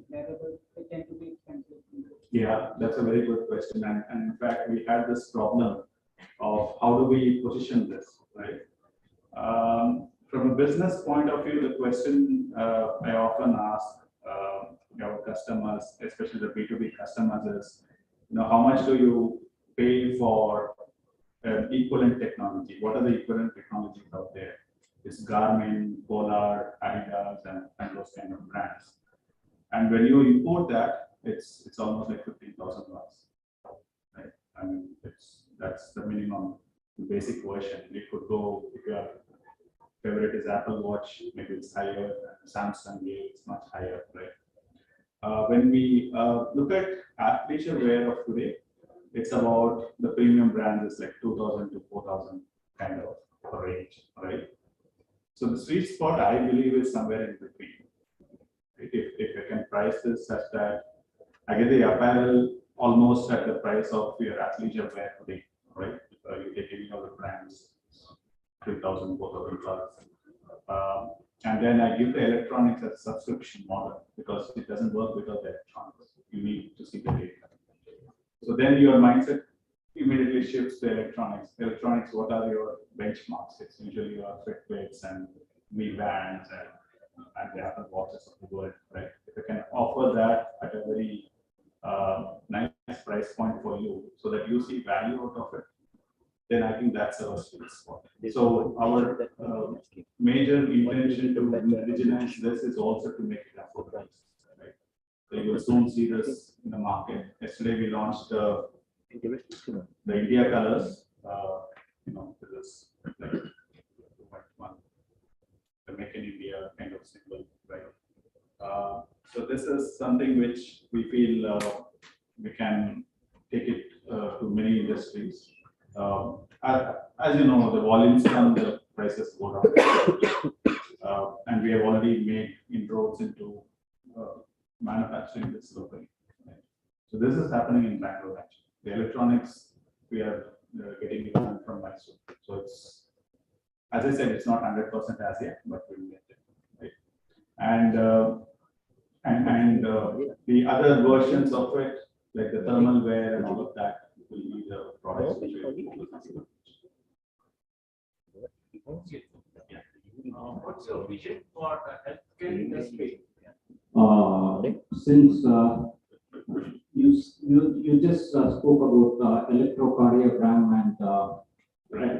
wearables, they tend to be expensive. Yeah, that's a very good question. And in fact, we had this problem of how do we position this, right? From a business point of view, the question I often ask our customers, especially the B2B customers, is, how much do you pay for equivalent technology? What are the equivalent technologies out there? It's Garmin, Polar, Adidas, and those kind of brands. And when you import that, it's almost like $15,000, right? I mean, that's the minimum basic version. It could go, if your favorite is Apple Watch, maybe it's higher. Samsung, it's much higher, right? When we look at athleisure wear of today, it's about the premium brands is like 2,000 to 4,000 kind of range, right? So the sweet spot, I believe, is somewhere in between. If I can price this such that I get the apparel almost at the price of your athleisure wear today, right? You take any of the brands, 3,000, 4,000 plus. And then I give the electronics as a subscription model because it doesn't work without the electronics. You need to see the data. So then your mindset immediately shifts to electronics. Electronics, what are your benchmarks? It's usually your Fitbits and Mi Bands and the Apple Watches of the world, right? If I can offer that at a very nice price point for you so that you see value out of it, then I think that's our sweet spot. So our major intention to indigenize this is also to make it affordable, right? So you will soon see this in the market. Yesterday we launched the India colors. This is like the Make in India kind of symbol, right? So this is something which we feel we can take it to many industries. As you know, the volumes come, the prices go down, and we have already made inroads into manufacturing this locally. Right? So this is happening in Bangalore actually. The electronics we are getting it done from Mysore. So it's, as I said, it's not 100% as yet, but we'll get it. Right? And the other versions of it, like the thermal wear and all of that, will be the products which we will. What's your vision for the healthcare industry? Since you just spoke about electrocardiogram and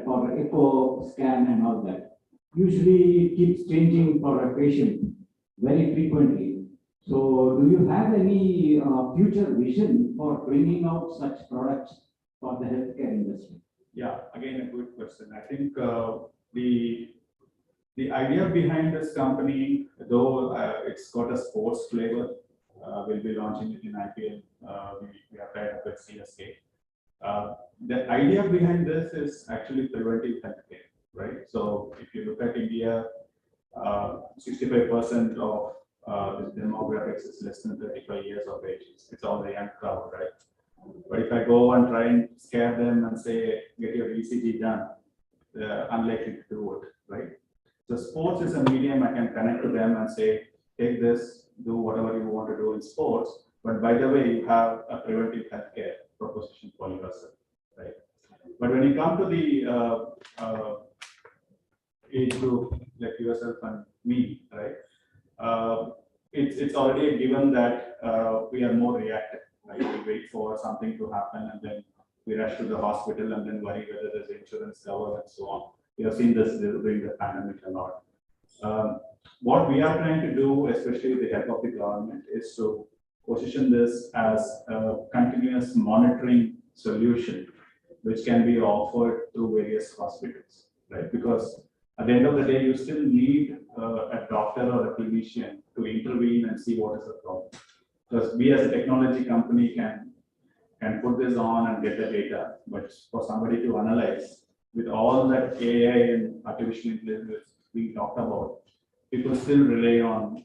or echo scan and all that. Usually it keeps changing for a patient very frequently. So do you have any future vision for bringing out such products for the healthcare industry? Yeah, again, a good question. I think the idea behind this company, though it's got a sports flavor, we'll be launching it in IPL. We have tied up with CSK. The idea behind this is actually preventive healthcare, right? So if you look at India, 65% of the demographics is less than 35 years of age. It's all the young crowd, right? But if I go and try and scare them and say, get your ECG done, they're unlikely to do it, right? So sports is a medium I can connect to them and say, take this, do whatever you want to do in sports. But by the way, you have a preventive healthcare proposition for yourself, right? But when you come to the age group like yourself and me, right? It's already a given that we are more reactive, right? We wait for something to happen and then we rush to the hospital and then worry whether there's insurance cover and so on. We have seen this during the pandemic a lot. What we are trying to do, especially with the help of the government, is to position this as a continuous monitoring solution, which can be offered through various hospitals, right? Because at the end of the day, you still need a doctor or a clinician to intervene and see what is the problem. Because we as a technology company can put this on and get the data, but for somebody to analyze with all that AI and artificial intelligence we talked about, people still rely on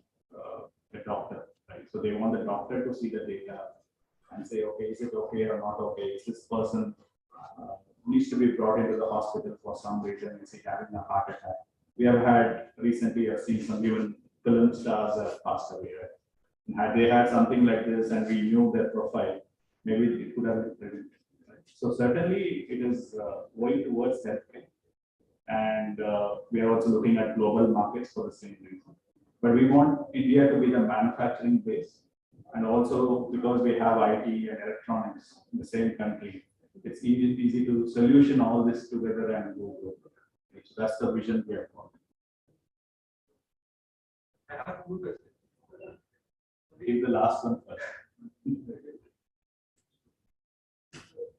the doctor, right? So they want the doctor to see the data and say, okay, is it okay or not okay? Is this person needs to be brought into the hospital for some reason? Is he having a heart attack? We have had recently, I've seen some even film stars have passed away, right? And had they had something like this and we knew their profile, maybe it could have been prevented. Right? So certainly it is going towards healthcare. And we are also looking at global markets for the same reason. But we want India to be the manufacturing base. And also because we have IT and electronics in the same country, it's easy to solution all this together and go global. So that's the vision we have got. I have two questions. Leave the last one first.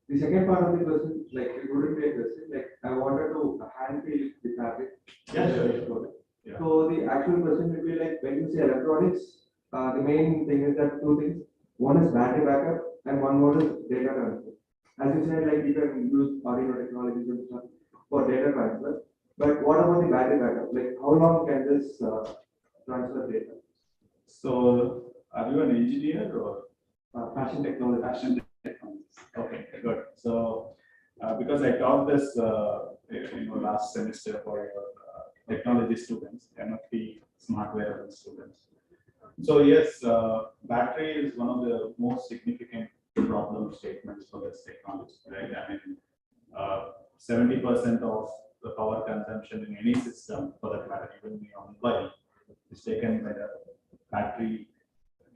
The second part of the question, like it wouldn't be a question, like I wanted to hand feel the fabric. Yeah, sure. Yeah. So the actual question would be like when you say electronics, the main thing is that two things. One is battery backup and one more is data transfer. As you said, like you can use Arduino technologies and stuff for data transfer. But what about the battery backup? Like how long can this transfer data? So are you an engineer or Fashion technology. fashion technology? Okay, good. So because I taught this last semester for your technology students, MFT smart wearable students. So yes, battery is one of the most significant problem statements for this technology, right? I mean, 70% of the power consumption in any system, for that matter, even your mobile, is taken by the battery,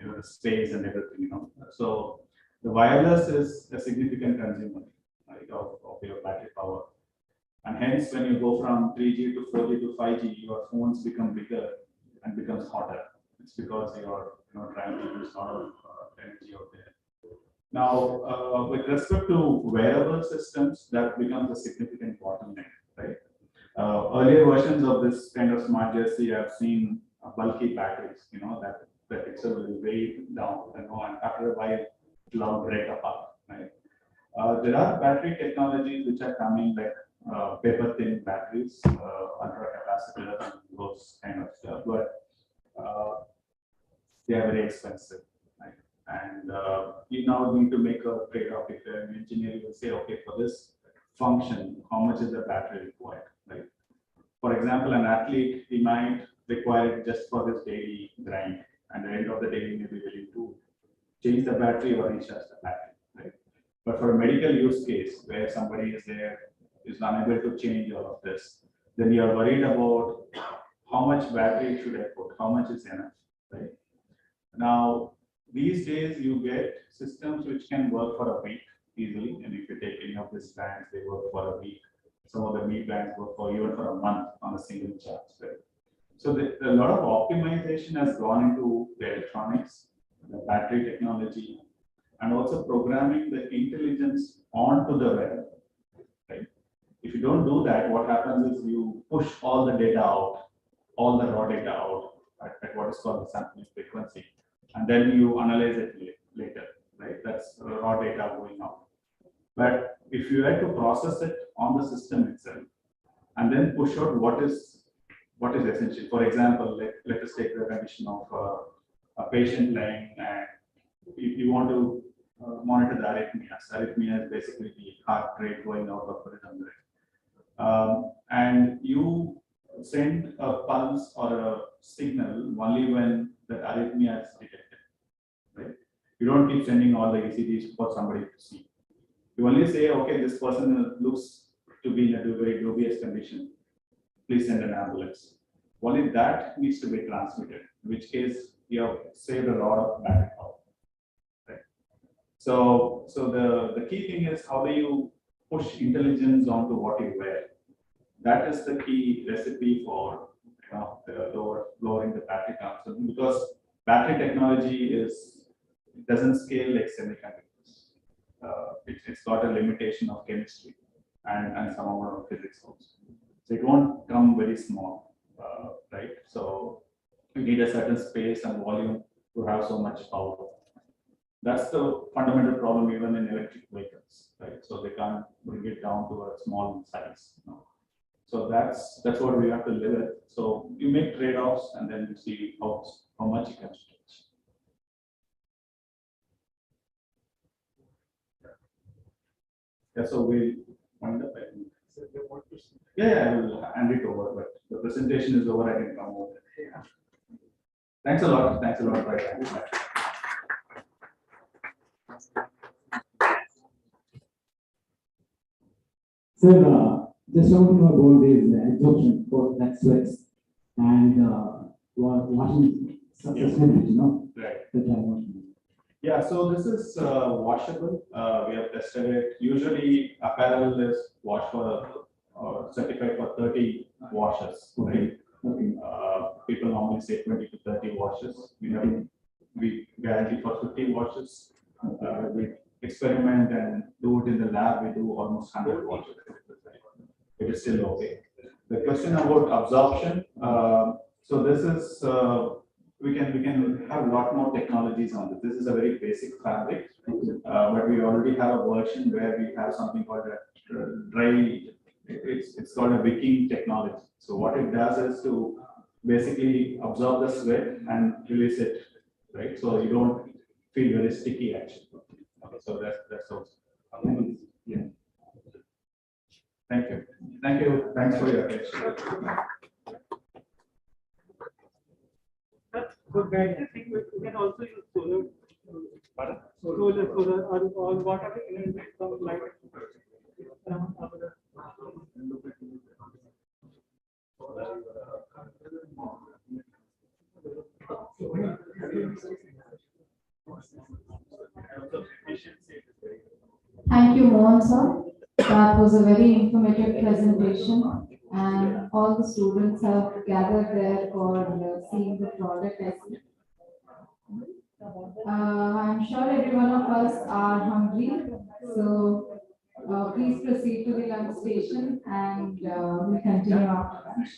the space and everything, So the wireless is a significant consumer, right, of your battery power. And hence, when you go from 3G to 4G to 5G, your phones become bigger and becomes hotter. It's because you're trying to use a lot of energy out there. Now, with respect to wearable systems, that becomes a significant bottleneck, right? Earlier versions of this kind of smart jersey, I've seen bulky batteries, that itself will weigh down, and after a while, it'll all break apart, right? There are battery technologies which are coming, like paper thin batteries, ultra capacitor, and those kind of stuff, but they are very expensive, right? And you now need to make a trade-off. If you're an engineer, you will say, okay, for this function, how much is the battery required, right? For example, an athlete, he might require it just for his daily grind, and at the end of the day, he may be willing to change the battery or recharge the battery, right? But for a medical use case where somebody is there, is unable to change all of this, then you are worried about how much battery should I put, how much is enough, right? Now, these days you get systems which can work for a week easily, and if you take any of these banks, they work for a week. Some of the meat banks work for even for a month on a single charge. Right? So a lot of optimization has gone into the electronics, the battery technology, and also programming the intelligence onto the web. Right? If you don't do that, what happens is you push all the data out, all the raw data out at what is called the sampling frequency, and then you analyze it later. Right? That's raw data going out. But if you had to process it on the system itself, and then push out what is essential. For example, let us take the condition of a patient lying, and you want to monitor the arrhythmias. Arrhythmia is basically the heart rate going out of rhythm. And you send a pulse or a signal only when the arrhythmia is detected. Right? You don't keep sending all the ECGs for somebody to see. You only say, okay, this person looks to be in a very dubious condition. Please send an ambulance. Only that needs to be transmitted, in which case you have saved a lot of battery power. Right? So the key thing is how do you push intelligence onto what you wear? That is the key recipe for lowering the battery consumption, because battery technology doesn't scale like semiconductors. It's got a limitation of chemistry and some amount of physics also. So it won't come very small, right? So you need a certain space and volume to have so much power. That's the fundamental problem even in electric vehicles, right? So they can't bring it down to a small size. So that's what we have to live with. So you make trade-offs and then you see how much you can stretch. Yeah, so we'll wind up. Yeah, I will hand it over, but the presentation is over. I can come over. Yeah. Thanks a lot. Thanks a lot for your time. Sir, just want to know about this absorption for that sweats and washing sustainability, Right. that I want to know. Yeah, so this is washable. We have tested it. Usually, apparel is washed for certified for 30 washes, right? Okay. People normally say 20 to 30 washes. We guarantee for 50 washes. We experiment and do it in the lab. We do almost 100 washes. It is still okay. The question about absorption. So this is we can have a lot more technologies on this. This is a very basic fabric, but we already have a version where we have something called a dry. It's called a wicking technology. So what it does is to basically absorb the sweat and release it, right? So you don't feel very sticky actually. Okay, so that's also. Yeah. Thank you. Thank you. Thanks for your attention. So battery thing, we can also use solar. Solar, or what are the energy from light? Thank you, Mohan sir. That was a very informative presentation, and all the students have gathered there for seeing the product. I'm sure every one of us are hungry, so please proceed to the lunch station, and we'll continue after lunch.